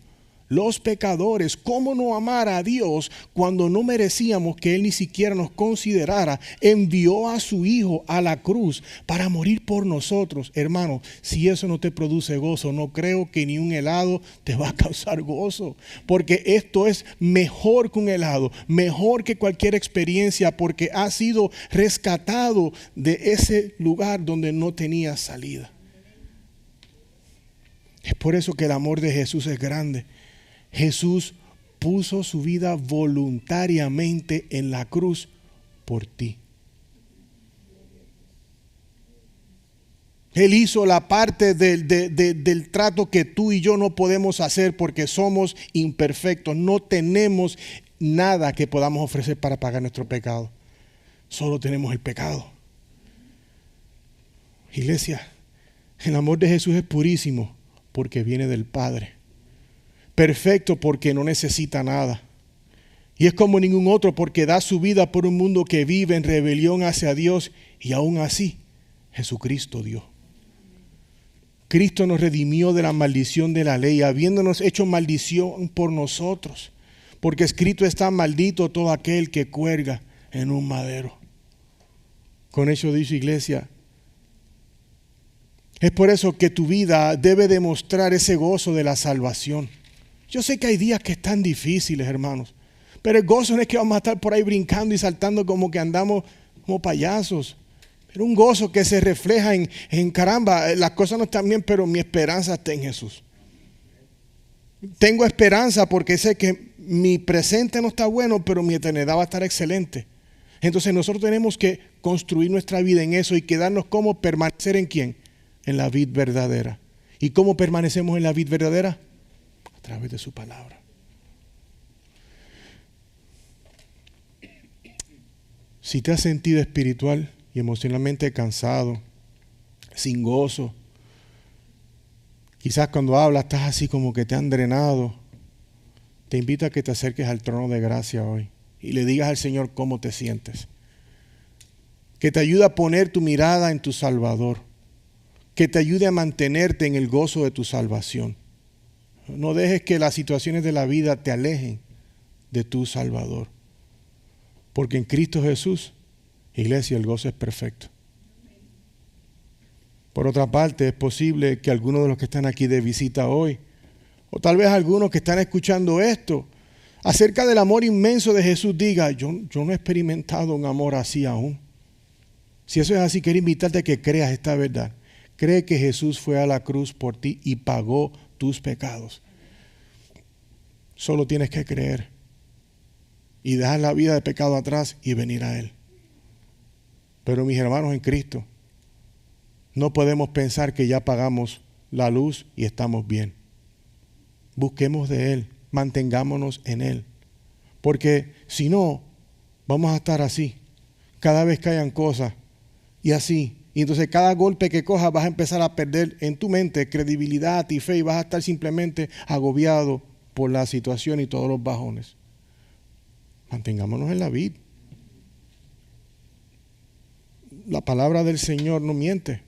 los pecadores. ¿Cómo no amar a Dios cuando no merecíamos que Él ni siquiera nos considerara? Envió a su Hijo a la cruz para morir por nosotros. Hermano, si eso no te produce gozo, no creo que ni un helado te va a causar gozo. Porque esto es mejor que un helado, mejor que cualquier experiencia, porque ha sido rescatado de ese lugar donde no tenía salida. Es por eso que el amor de Jesús es grande. Jesús puso su vida voluntariamente en la cruz por ti. Él hizo la parte del trato que tú y yo no podemos hacer porque somos imperfectos. No tenemos nada que podamos ofrecer para pagar nuestro pecado. Solo tenemos el pecado. Iglesia, el amor de Jesús es purísimo porque viene del Padre. Perfecto porque no necesita nada. Y es como ningún otro porque da su vida por un mundo que vive en rebelión hacia Dios, y aún así Jesucristo dio. Cristo nos redimió de la maldición de la ley, habiéndonos hecho maldición por nosotros. Porque escrito está: maldito todo aquel que cuelga en un madero. Con eso dice, iglesia, es por eso que tu vida debe demostrar ese gozo de la salvación. Yo sé que hay días que están difíciles, hermanos, pero el gozo no es que vamos a estar por ahí brincando y saltando como que andamos como payasos. Pero un gozo que se refleja en caramba, las cosas no están bien, pero mi esperanza está en Jesús. Tengo esperanza porque sé que mi presente no está bueno, pero mi eternidad va a estar excelente. Entonces nosotros tenemos que construir nuestra vida en eso y quedarnos como permanecer en ¿quién? En la vid verdadera. ¿Y cómo permanecemos en la vid verdadera? A través de su palabra. Si te has sentido espiritual y emocionalmente cansado, sin gozo, quizás cuando hablas estás así como que te han drenado, te invito a que te acerques al trono de gracia hoy y le digas al Señor cómo te sientes. Que te ayude a poner tu mirada en tu Salvador. Que te ayude a mantenerte en el gozo de tu salvación. No dejes que las situaciones de la vida te alejen de tu Salvador. Porque en Cristo Jesús, iglesia, el gozo es perfecto. Por otra parte, es posible que algunos de los que están aquí de visita hoy, o tal vez algunos que están escuchando esto, acerca del amor inmenso de Jesús, diga: yo no he experimentado un amor así aún. Si eso es así, quiero invitarte a que creas esta verdad. Cree que Jesús fue a la cruz por ti y pagó tus pecados. Solo tienes que creer y dejar la vida de pecado atrás y venir a Él. Pero mis hermanos en Cristo, no podemos pensar que ya pagamos la luz y estamos bien. Busquemos de Él, mantengámonos en Él. Porque si no, vamos a estar así. Cada vez que hayan cosas y así. Y entonces cada golpe que cojas vas a empezar a perder en tu mente credibilidad y fe y vas a estar simplemente agobiado por la situación y todos los bajones. Mantengámonos en la vid. La palabra del Señor no miente.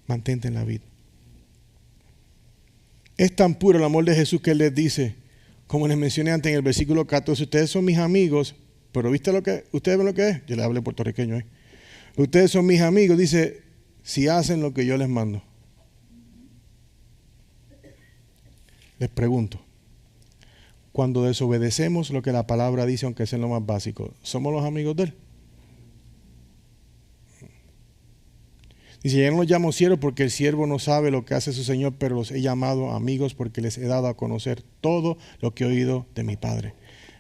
Mantente en la vid. Es tan puro el amor de Jesús que Él les dice, como les mencioné antes en el versículo 14, ustedes son mis amigos, pero ¿viste lo que? ¿Ustedes ven lo que es? Yo le hablé puertorriqueño. Ustedes son mis amigos, dice, si hacen lo que yo les mando. Les pregunto, cuando desobedecemos lo que la palabra dice, aunque sea lo más básico, ¿somos los amigos de Él? Dice, yo no los llamo siervos porque el siervo no sabe lo que hace su Señor, pero los he llamado amigos porque les he dado a conocer todo lo que he oído de mi Padre.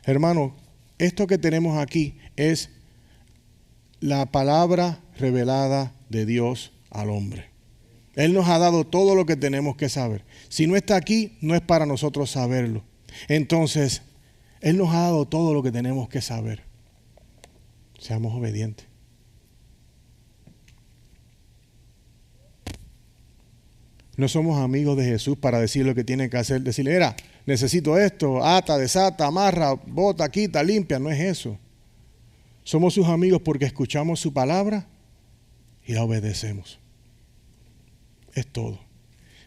Hermano, esto que tenemos aquí es la palabra revelada de Dios al hombre. Él nos ha dado todo lo que tenemos que saber. Si no está aquí, no es para nosotros saberlo. Entonces, Él nos ha dado todo lo que tenemos que saber. Seamos obedientes. No somos amigos de Jesús para decir lo que tiene que hacer. Decirle, mira, necesito esto, ata, desata, amarra, bota, quita, limpia. No es eso. Somos sus amigos porque escuchamos su palabra y la obedecemos. Es todo.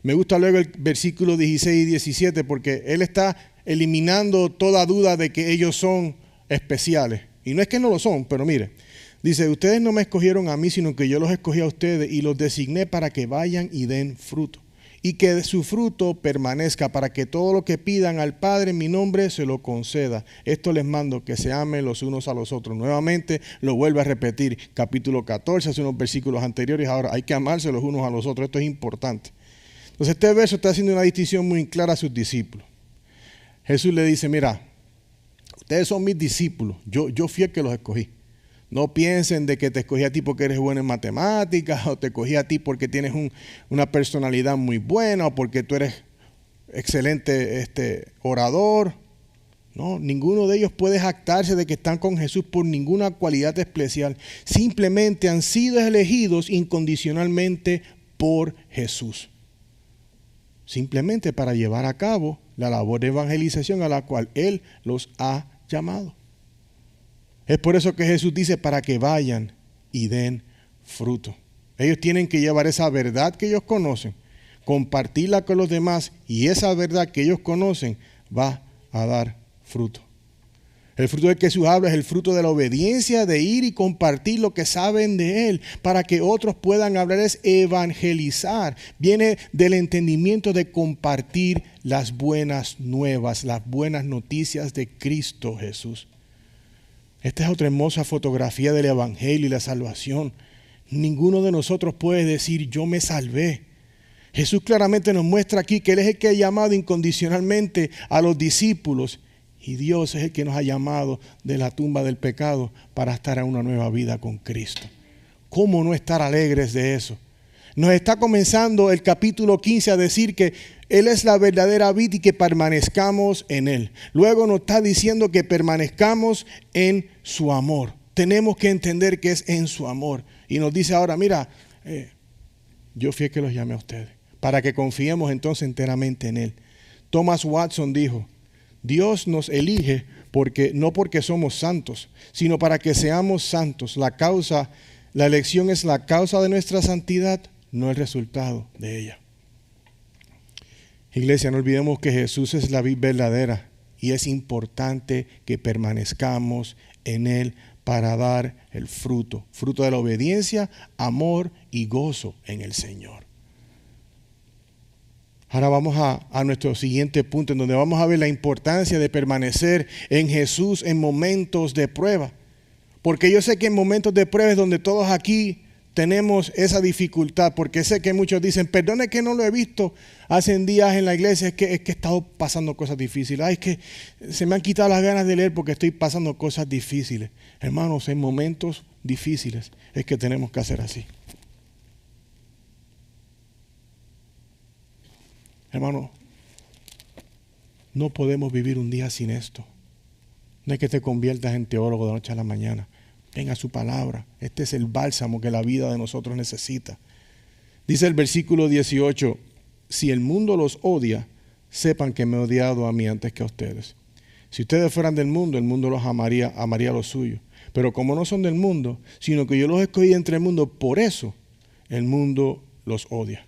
Me gusta luego el versículo 16 y 17 porque él está eliminando toda duda de que ellos son especiales. Y no es que no lo son, pero mire, dice, ustedes no me escogieron a mí, sino que yo los escogí a ustedes y los designé para que vayan y den fruto. Y que su fruto permanezca, para que todo lo que pidan al Padre en mi nombre se lo conceda. Esto les mando, que se amen los unos a los otros. Nuevamente lo vuelve a repetir, capítulo 14, hace unos versículos anteriores. Ahora hay que amarse los unos a los otros, esto es importante. Entonces este verso está haciendo una distinción muy clara a sus discípulos. Jesús le dice, mira, ustedes son mis discípulos, yo fui el que los escogí. No piensen de que te escogí a ti porque eres bueno en matemáticas, o te escogí a ti porque tienes una personalidad muy buena, o porque tú eres excelente orador. No, ninguno de ellos puede jactarse de que están con Jesús por ninguna cualidad especial. Simplemente han sido elegidos incondicionalmente por Jesús. Simplemente para llevar a cabo la labor de evangelización a la cual Él los ha llamado. Es por eso que Jesús dice para que vayan y den fruto. Ellos tienen que llevar esa verdad que ellos conocen, compartirla con los demás, y esa verdad que ellos conocen va a dar fruto. El fruto del que Jesús habla es el fruto de la obediencia, de ir y compartir lo que saben de Él, para que otros puedan hablar, es evangelizar. Viene del entendimiento de compartir las buenas nuevas, las buenas noticias de Cristo Jesús. Esta es otra hermosa fotografía del evangelio y la salvación. Ninguno de nosotros puede decir yo me salvé. Jesús claramente nos muestra aquí que Él es el que ha llamado incondicionalmente a los discípulos, y Dios es el que nos ha llamado de la tumba del pecado para estar en una nueva vida con Cristo. ¿Cómo no estar alegres de eso? Nos está comenzando el capítulo 15 a decir que Él es la verdadera vid y que permanezcamos en Él. Luego nos está diciendo que permanezcamos en su amor. Tenemos que entender que es en su amor. Y nos dice ahora, mira, yo fui el que los llamé a ustedes, para que confiemos entonces enteramente en Él. Thomas Watson dijo, Dios nos elige no porque somos santos, sino para que seamos santos. La elección es la causa de nuestra santidad, no el resultado de ella. Iglesia, no olvidemos que Jesús es la vid verdadera y es importante que permanezcamos en Él para dar el fruto de la obediencia, amor y gozo en el Señor. Ahora vamos a nuestro siguiente punto, en donde vamos a ver la importancia de permanecer en Jesús en momentos de prueba. Porque yo sé que en momentos de prueba es donde todos aquí tenemos esa dificultad, porque sé que muchos dicen, perdone que no lo he visto hace días en la iglesia, es que he estado pasando cosas difíciles. Ay, es que se me han quitado las ganas de leer porque estoy pasando cosas difíciles. Hermanos, en momentos difíciles es que tenemos que hacer así. Hermano, no podemos vivir un día sin esto. No es que te conviertas en teólogo de noche a la mañana. Venga su palabra. Este es el bálsamo que la vida de nosotros necesita. Dice el versículo 18, si el mundo los odia, sepan que me he odiado a mí antes que a ustedes. Si ustedes fueran del mundo, el mundo los amaría lo suyo. Pero como no son del mundo, sino que yo los escogí entre el mundo, por eso el mundo los odia.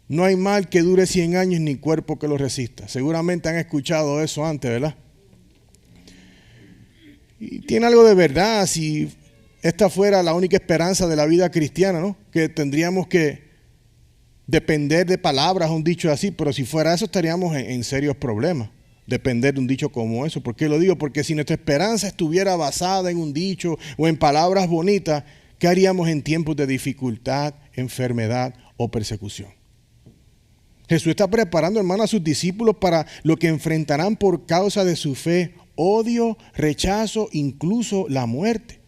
No hay mal que dure 100 años ni cuerpo que lo resista. Seguramente han escuchado eso antes, ¿verdad? Y tiene algo de verdad si esta fuera la única esperanza de la vida cristiana, ¿no? Que tendríamos que depender de palabras, un dicho así, pero si fuera eso estaríamos en serios problemas. Depender de un dicho como eso. ¿Por qué lo digo? Porque si nuestra esperanza estuviera basada en un dicho o en palabras bonitas, ¿qué haríamos en tiempos de dificultad, enfermedad o persecución? Jesús está preparando, hermano, a sus discípulos para lo que enfrentarán por causa de su fe: odio, rechazo, incluso la muerte.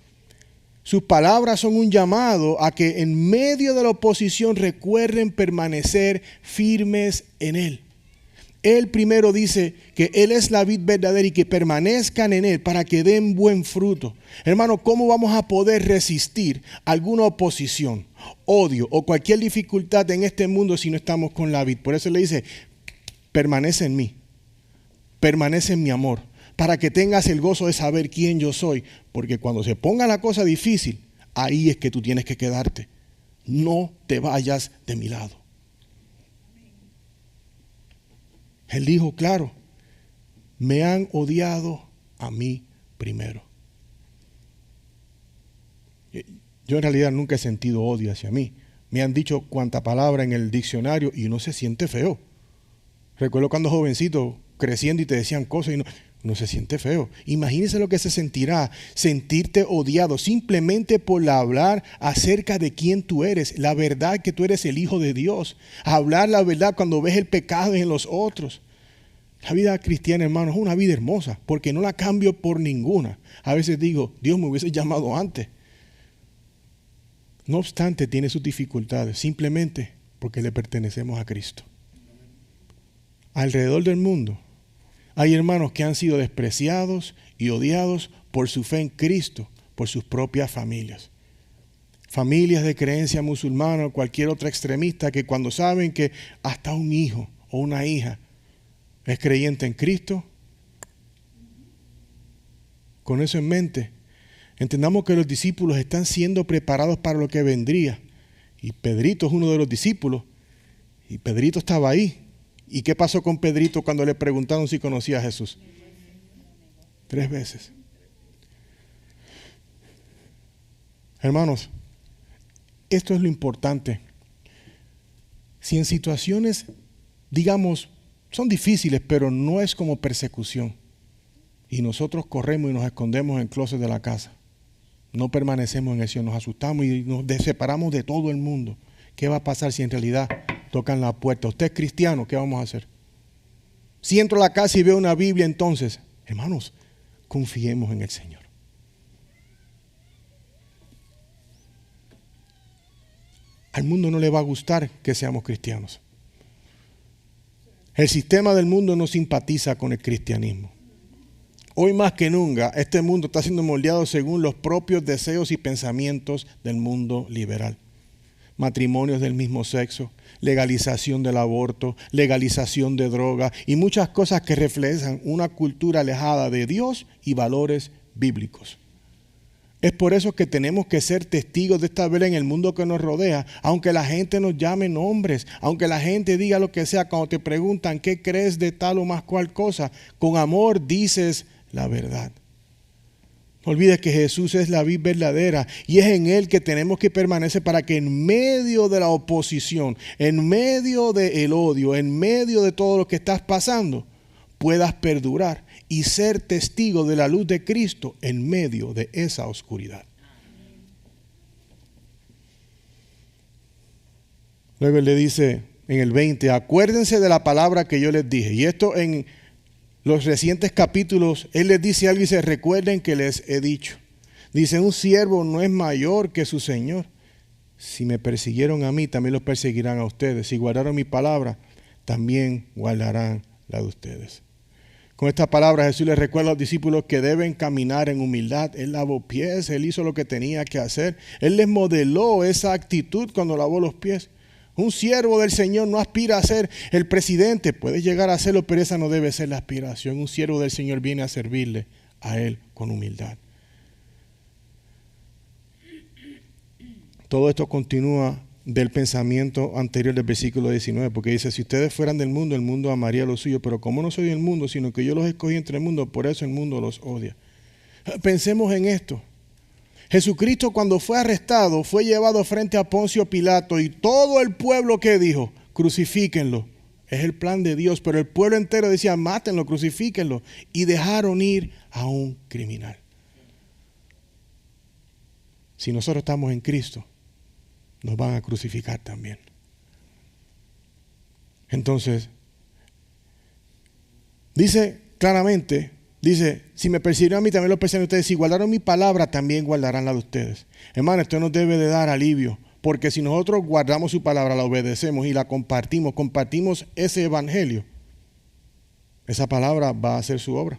Sus palabras son un llamado a que en medio de la oposición recuerden permanecer firmes en Él. Él primero dice que Él es la vid verdadera y que permanezcan en Él para que den buen fruto. Hermano, ¿cómo vamos a poder resistir alguna oposición, odio o cualquier dificultad en este mundo si no estamos con la vid? Por eso le dice, permanece en mí, permanece en mi amor, para que tengas el gozo de saber quién yo soy. Porque cuando se ponga la cosa difícil, ahí es que tú tienes que quedarte. No te vayas de mi lado. Él dijo, claro, me han odiado a mí primero. Yo en realidad nunca he sentido odio hacia mí. Me han dicho cuánta palabra en el diccionario y uno se siente feo. Recuerdo cuando jovencito, creciendo y te decían cosas y uno se siente feo. Imagínese lo que se sentirá, sentirte odiado simplemente por hablar acerca de quién tú eres, la verdad que tú eres el Hijo de Dios. Hablar la verdad cuando ves el pecado en los otros. La vida cristiana, hermano, es una vida hermosa porque no la cambio por ninguna. A veces digo, Dios me hubiese llamado antes. No obstante, tiene sus dificultades, simplemente porque le pertenecemos a Cristo. Alrededor del mundo hay hermanos que han sido despreciados y odiados por su fe en Cristo, por sus propias familias. Familias de creencia musulmana o cualquier otra extremista que cuando saben que hasta un hijo o una hija es creyente en Cristo, con eso en mente, entendamos que los discípulos están siendo preparados para lo que vendría. Y Pedrito es uno de los discípulos. Y Pedrito estaba ahí. ¿Y qué pasó con Pedrito cuando le preguntaron si conocía a Jesús? 3 veces. Hermanos, esto es lo importante. Si en situaciones, digamos, son difíciles, pero no es como persecución, y nosotros corremos y nos escondemos en el closet de la casa, no permanecemos en eso, nos asustamos y nos separamos de todo el mundo. ¿Qué va a pasar si en realidad tocan la puerta? Usted es cristiano, ¿qué vamos a hacer? Si entro a la casa y veo una Biblia, entonces, hermanos, confiemos en el Señor. Al mundo no le va a gustar que seamos cristianos. El sistema del mundo no simpatiza con el cristianismo. Hoy más que nunca, este mundo está siendo moldeado según los propios deseos y pensamientos del mundo liberal. Matrimonios del mismo sexo, legalización del aborto, legalización de droga y muchas cosas que reflejan una cultura alejada de Dios y valores bíblicos. Es por eso que tenemos que ser testigos de esta verdad en el mundo que nos rodea, aunque la gente nos llame nombres, aunque la gente diga lo que sea, cuando te preguntan qué crees de tal o más cual cosa, con amor dices la verdad. No olvides que Jesús es la vid verdadera y es en Él que tenemos que permanecer para que en medio de la oposición, en medio del odio, en medio de todo lo que estás pasando, puedas perdurar y ser testigo de la luz de Cristo en medio de esa oscuridad. Luego Él le dice en el 20, acuérdense de la palabra que yo les dije. Y esto en los recientes capítulos, Él les dice algo y dice, recuerden que les he dicho. Dice, un siervo no es mayor que su Señor. Si me persiguieron a mí, también los perseguirán a ustedes. Si guardaron mi palabra, también guardarán la de ustedes. Con esta palabra Jesús les recuerda a los discípulos que deben caminar en humildad. Él lavó pies, Él hizo lo que tenía que hacer. Él les modeló esa actitud cuando lavó los pies. Un siervo del Señor no aspira a ser el presidente. Puede llegar a serlo, pero esa no debe ser la aspiración. Un siervo del Señor viene a servirle a Él con humildad. Todo esto continúa del pensamiento anterior del versículo 19, porque dice, si ustedes fueran del mundo, el mundo amaría lo suyo, pero como no soy del mundo, sino que yo los escogí entre el mundo, por eso el mundo los odia. Pensemos en esto. Jesucristo cuando fue arrestado, fue llevado frente a Poncio Pilato y todo el pueblo que dijo, crucifíquenlo. Es el plan de Dios, pero el pueblo entero decía, mátenlo, crucifíquenlo. Y dejaron ir a un criminal. Si nosotros estamos en Cristo, nos van a crucificar también. Entonces, dice claramente, dice, si me persiguieron a mí, también lo persiguen ustedes. Si guardaron mi palabra, también guardarán la de ustedes. Hermano, esto nos debe de dar alivio, porque si nosotros guardamos su palabra, la obedecemos y la compartimos ese evangelio, esa palabra va a hacer su obra.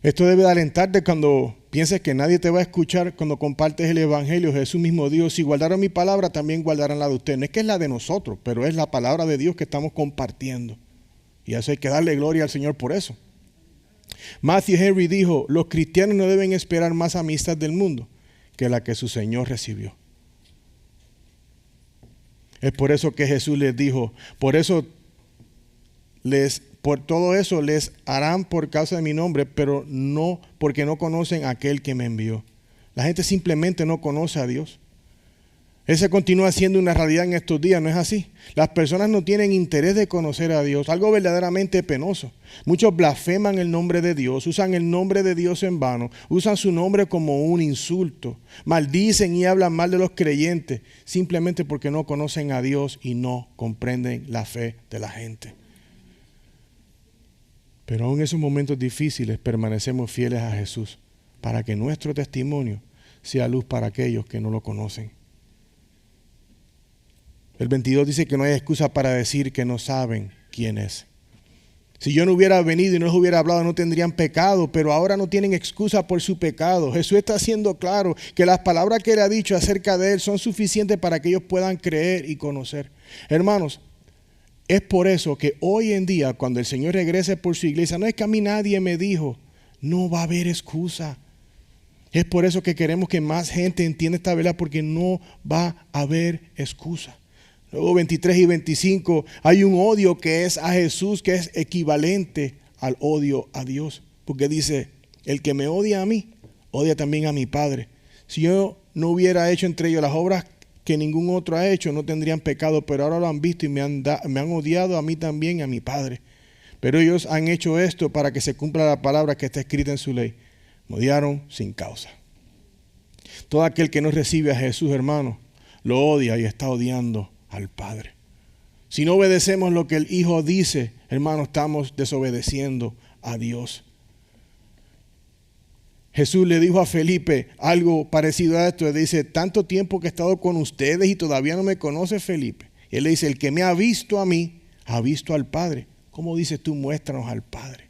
Esto debe de alentarte cuando pienses que nadie te va a escuchar cuando compartes el evangelio. Jesús mismo dijo, si guardaron mi palabra, también guardarán la de ustedes. No es que es la de nosotros, pero es la palabra de Dios que estamos compartiendo. Y eso hay que darle gloria al Señor por eso. Matthew Henry dijo, los cristianos no deben esperar más amistad del mundo que la que su Señor recibió. Es por eso que Jesús les dijo, por eso por todo eso les harán por causa de mi nombre, pero no porque no conocen a aquel que me envió. La gente simplemente no conoce a Dios. Ese continúa siendo una realidad en estos días, ¿no es así? Las personas no tienen interés de conocer a Dios, algo verdaderamente penoso. Muchos blasfeman el nombre de Dios, usan el nombre de Dios en vano, usan su nombre como un insulto, maldicen y hablan mal de los creyentes, simplemente porque no conocen a Dios y no comprenden la fe de la gente. Pero aún en esos momentos difíciles permanecemos fieles a Jesús, para que nuestro testimonio sea luz para aquellos que no lo conocen. El 22 dice que no hay excusa para decir que no saben quién es. Si yo no hubiera venido y no les hubiera hablado, no tendrían pecado, pero ahora no tienen excusa por su pecado. Jesús está haciendo claro que las palabras que él ha dicho acerca de él son suficientes para que ellos puedan creer y conocer. Hermanos, es por eso que hoy en día, cuando el Señor regrese por su iglesia, no es que a mí nadie me dijo, no va a haber excusa. Es por eso que queremos que más gente entienda esta verdad, porque no va a haber excusa. Luego 23 y 25, hay un odio que es a Jesús, que es equivalente al odio a Dios. Porque dice, el que me odia a mí, odia también a mi Padre. Si yo no hubiera hecho entre ellos las obras que ningún otro ha hecho, no tendrían pecado, pero ahora lo han visto y me han odiado a mí también y a mi Padre. Pero ellos han hecho esto para que se cumpla la palabra que está escrita en su ley. Me odiaron sin causa. Todo aquel que no recibe a Jesús, hermano, lo odia y está odiando al Padre. Si no obedecemos lo que el Hijo dice, hermano, estamos desobedeciendo a Dios. Jesús le dijo a Felipe algo parecido a esto. Le dice, tanto tiempo que he estado con ustedes y todavía no me conoce, Felipe. Y él le dice, el que me ha visto a mí, ha visto al Padre. ¿Cómo dices tú? Muéstranos al Padre.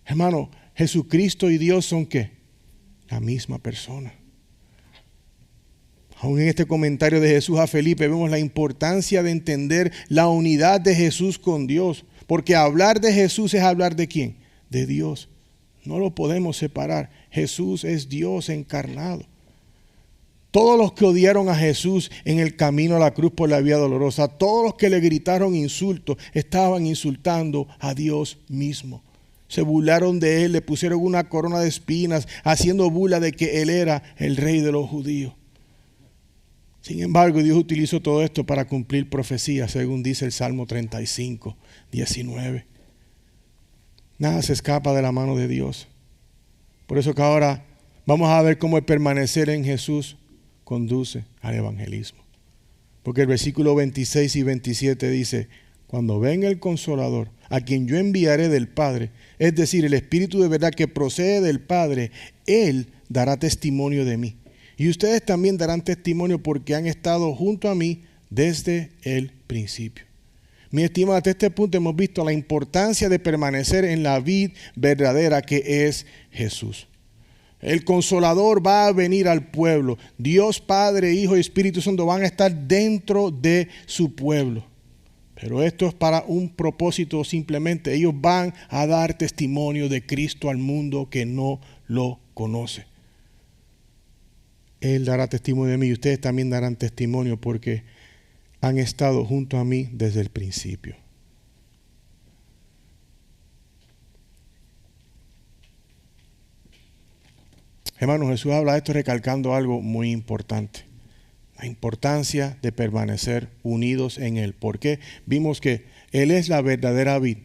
Hermano, Jesucristo y Dios son ¿qué? La misma persona. Aún en este comentario de Jesús a Felipe vemos la importancia de entender la unidad de Jesús con Dios. Porque hablar de Jesús es hablar de ¿quién? De Dios. No lo podemos separar. Jesús es Dios encarnado. Todos los que odiaron a Jesús en el camino a la cruz por la vía dolorosa, todos los que le gritaron insultos, estaban insultando a Dios mismo. Se burlaron de él, le pusieron una corona de espinas, haciendo burla de que él era el rey de los judíos. Sin embargo, Dios utilizó todo esto para cumplir profecías, según dice el Salmo 35, 19. Nada se escapa de la mano de Dios. Por eso que ahora vamos a ver cómo el permanecer en Jesús conduce al evangelismo. Porque el versículo 26 y 27 dice, cuando venga el Consolador, a quien yo enviaré del Padre, es decir, el Espíritu de verdad que procede del Padre, Él dará testimonio de mí. Y ustedes también darán testimonio porque han estado junto a mí desde el principio. Mi estimado, hasta este punto hemos visto la importancia de permanecer en la vid verdadera que es Jesús. El Consolador va a venir al pueblo. Dios Padre, Hijo y Espíritu Santo van a estar dentro de su pueblo. Pero esto es para un propósito simplemente. Ellos van a dar testimonio de Cristo al mundo que no lo conoce. Él dará testimonio de mí y ustedes también darán testimonio porque han estado junto a mí desde el principio. Hermanos, Jesús habla de esto recalcando algo muy importante. La importancia de permanecer unidos en Él. ¿Por qué? Vimos que Él es la verdadera vid.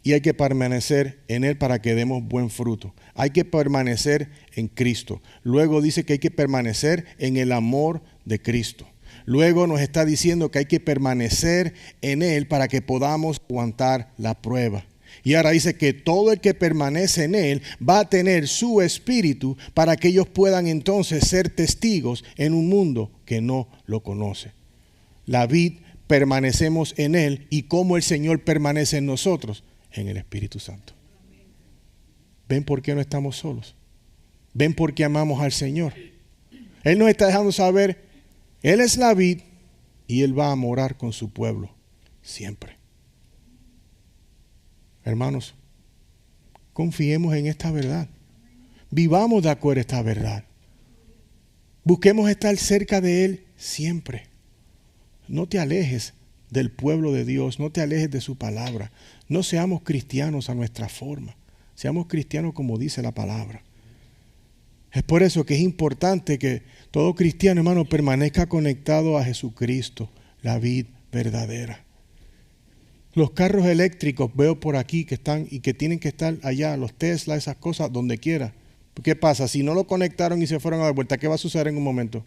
Y hay que permanecer en Él para que demos buen fruto. Hay que permanecer en Cristo. Luego dice que hay que permanecer en el amor de Cristo. Luego nos está diciendo que hay que permanecer en Él para que podamos aguantar la prueba. Y ahora dice que todo el que permanece en Él va a tener su espíritu para que ellos puedan entonces ser testigos en un mundo que no lo conoce. La vid, permanecemos en Él y cómo el Señor permanece en nosotros. En el Espíritu Santo. ¿Ven por qué no estamos solos? ¿Ven por qué amamos al Señor? Él nos está dejando saber, Él es la vid y Él va a morar con su pueblo siempre. Hermanos, confiemos en esta verdad. Vivamos de acuerdo a esta verdad. Busquemos estar cerca de Él siempre. No te alejes del pueblo de Dios, no te alejes de su palabra. No seamos cristianos a nuestra forma, seamos cristianos como dice la palabra. Es por eso que es importante que todo cristiano, hermano, permanezca conectado a Jesucristo, la vid verdadera. Los carros eléctricos veo por aquí que están y que tienen que estar allá, los Tesla, esas cosas, donde quiera. ¿Qué pasa? Si no lo conectaron y se fueron a dar vuelta, ¿qué va a suceder en un momento?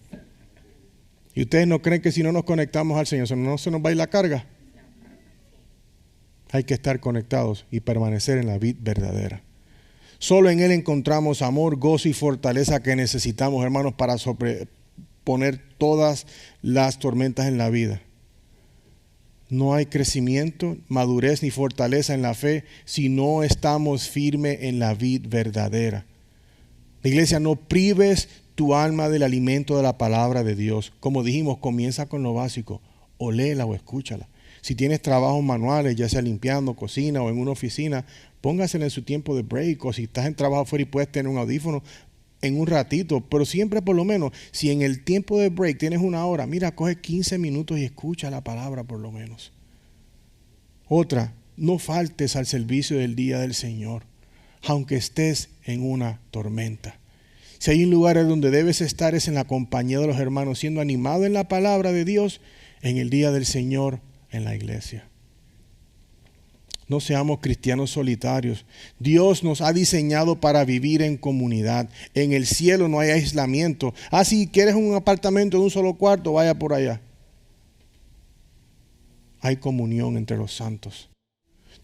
¿Y ustedes no creen que si no nos conectamos al Señor, no se nos va a ir la carga? Hay que estar conectados y permanecer en la vid verdadera. Solo en Él encontramos amor, gozo y fortaleza que necesitamos, hermanos, para sobreponer todas las tormentas en la vida. No hay crecimiento, madurez ni fortaleza en la fe si no estamos firmes en la vid verdadera. La iglesia, no prives tu alma del alimento de la palabra de Dios. Como dijimos, comienza con lo básico, o léela o escúchala. Si tienes trabajos manuales, ya sea limpiando, cocina o en una oficina, póngasela en su tiempo de break, o si estás en trabajo afuera y puedes tener un audífono en un ratito, pero siempre por lo menos, si en el tiempo de break tienes una hora, mira, coge 15 minutos y escucha la palabra por lo menos. Otra, no faltes al servicio del día del Señor, aunque estés en una tormenta. Si hay un lugar en donde debes estar es en la compañía de los hermanos, siendo animado en la palabra de Dios en el día del Señor en la iglesia. No seamos cristianos solitarios. Dios nos ha diseñado para vivir en comunidad. En el cielo no hay aislamiento. Si quieres un apartamento de un solo cuarto, vaya por allá. Hay comunión entre los santos.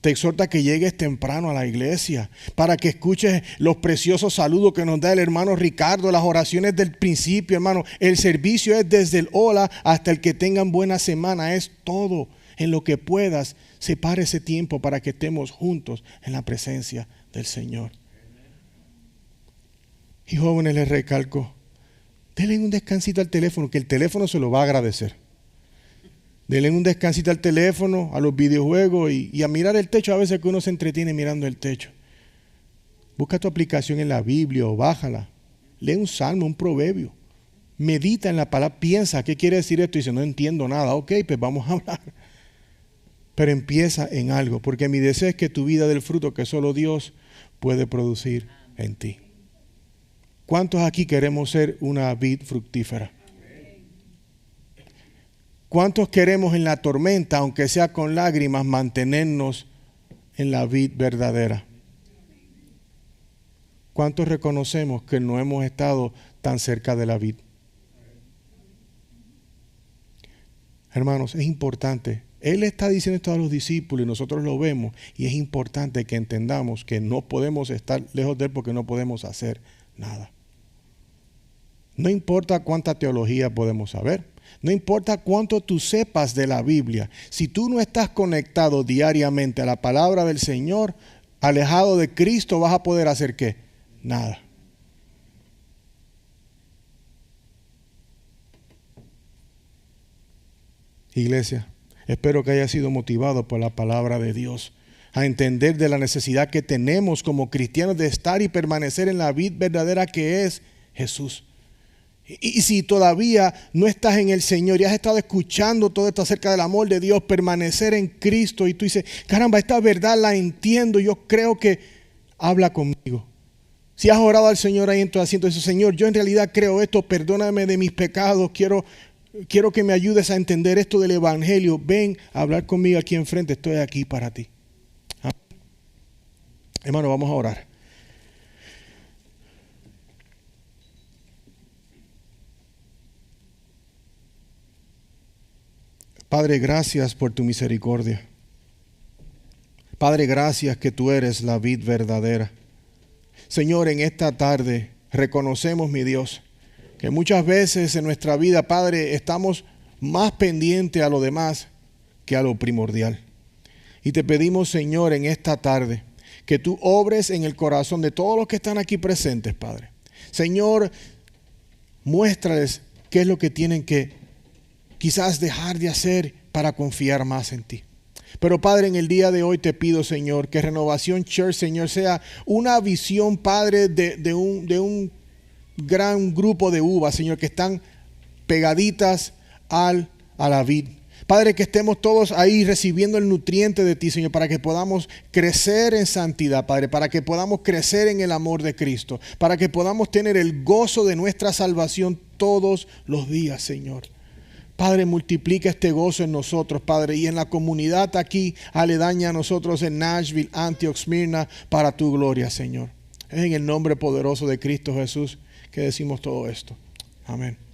Te exhorta que llegues temprano a la iglesia para que escuches los preciosos saludos que nos da el hermano Ricardo, las oraciones del principio, hermano. El servicio es desde el hola hasta el que tengan buena semana. Es todo. En lo que puedas, separe ese tiempo para que estemos juntos en la presencia del Señor. Y jóvenes, les recalco, denle un descansito al teléfono, que el teléfono se lo va a agradecer. Denle un descansito al teléfono, a los videojuegos y a mirar el techo. A veces que uno se entretiene mirando el techo. Busca tu aplicación en la Biblia o bájala. Lee un salmo, un proverbio. Medita en la palabra, piensa, ¿qué quiere decir esto? Y dice, no entiendo nada. Ok, pues vamos a hablar. Pero empieza en algo, porque mi deseo es que tu vida dé el fruto que solo Dios puede producir en ti. ¿Cuántos aquí queremos ser una vid fructífera? ¿Cuántos queremos en la tormenta, aunque sea con lágrimas, mantenernos en la vid verdadera? ¿Cuántos reconocemos que no hemos estado tan cerca de la vid? Hermanos, es importante. Él está diciendo esto a los discípulos y nosotros lo vemos, y es importante que entendamos que no podemos estar lejos de Él porque no podemos hacer nada. No importa cuánta teología podemos saber, no importa cuánto tú sepas de la Biblia, si tú no estás conectado diariamente a la palabra del Señor, alejado de Cristo, vas a poder hacer ¿qué? Nada. Iglesia, espero que haya sido motivado por la palabra de Dios a entender de la necesidad que tenemos como cristianos de estar y permanecer en la vid verdadera que es Jesús. Y si todavía no estás en el Señor y has estado escuchando todo esto acerca del amor de Dios, permanecer en Cristo, y tú dices, caramba, esta verdad la entiendo, yo creo que habla conmigo. Si has orado al Señor ahí en tu asiento, dices, Señor, yo en realidad creo esto, perdóname de mis pecados, quiero que me ayudes a entender esto del Evangelio. Ven a hablar conmigo aquí enfrente, estoy aquí para ti. Amén. Hermano, vamos a orar. Padre, gracias por tu misericordia. Padre, gracias que tú eres la vid verdadera. Señor, en esta tarde reconocemos, mi Dios, que muchas veces en nuestra vida, Padre, estamos más pendientes a lo demás que a lo primordial. Y te pedimos, Señor, en esta tarde, que tú obres en el corazón de todos los que están aquí presentes, Padre. Señor, muéstrales qué es lo que tienen que quizás dejar de hacer para confiar más en ti. Pero Padre, en el día de hoy te pido, Señor, que Renovación Church, Señor, sea una visión, Padre, de un gran grupo de uvas, Señor, que están pegaditas a la vid. Padre, que estemos todos ahí recibiendo el nutriente de ti, Señor, para que podamos crecer en santidad, Padre, para que podamos crecer en el amor de Cristo, para que podamos tener el gozo de nuestra salvación todos los días, Señor. Padre, multiplica este gozo en nosotros, Padre, y en la comunidad aquí aledaña a nosotros en Nashville, Antioch, Smyrna, para tu gloria, Señor. Es en el nombre poderoso de Cristo Jesús que decimos todo esto. Amén.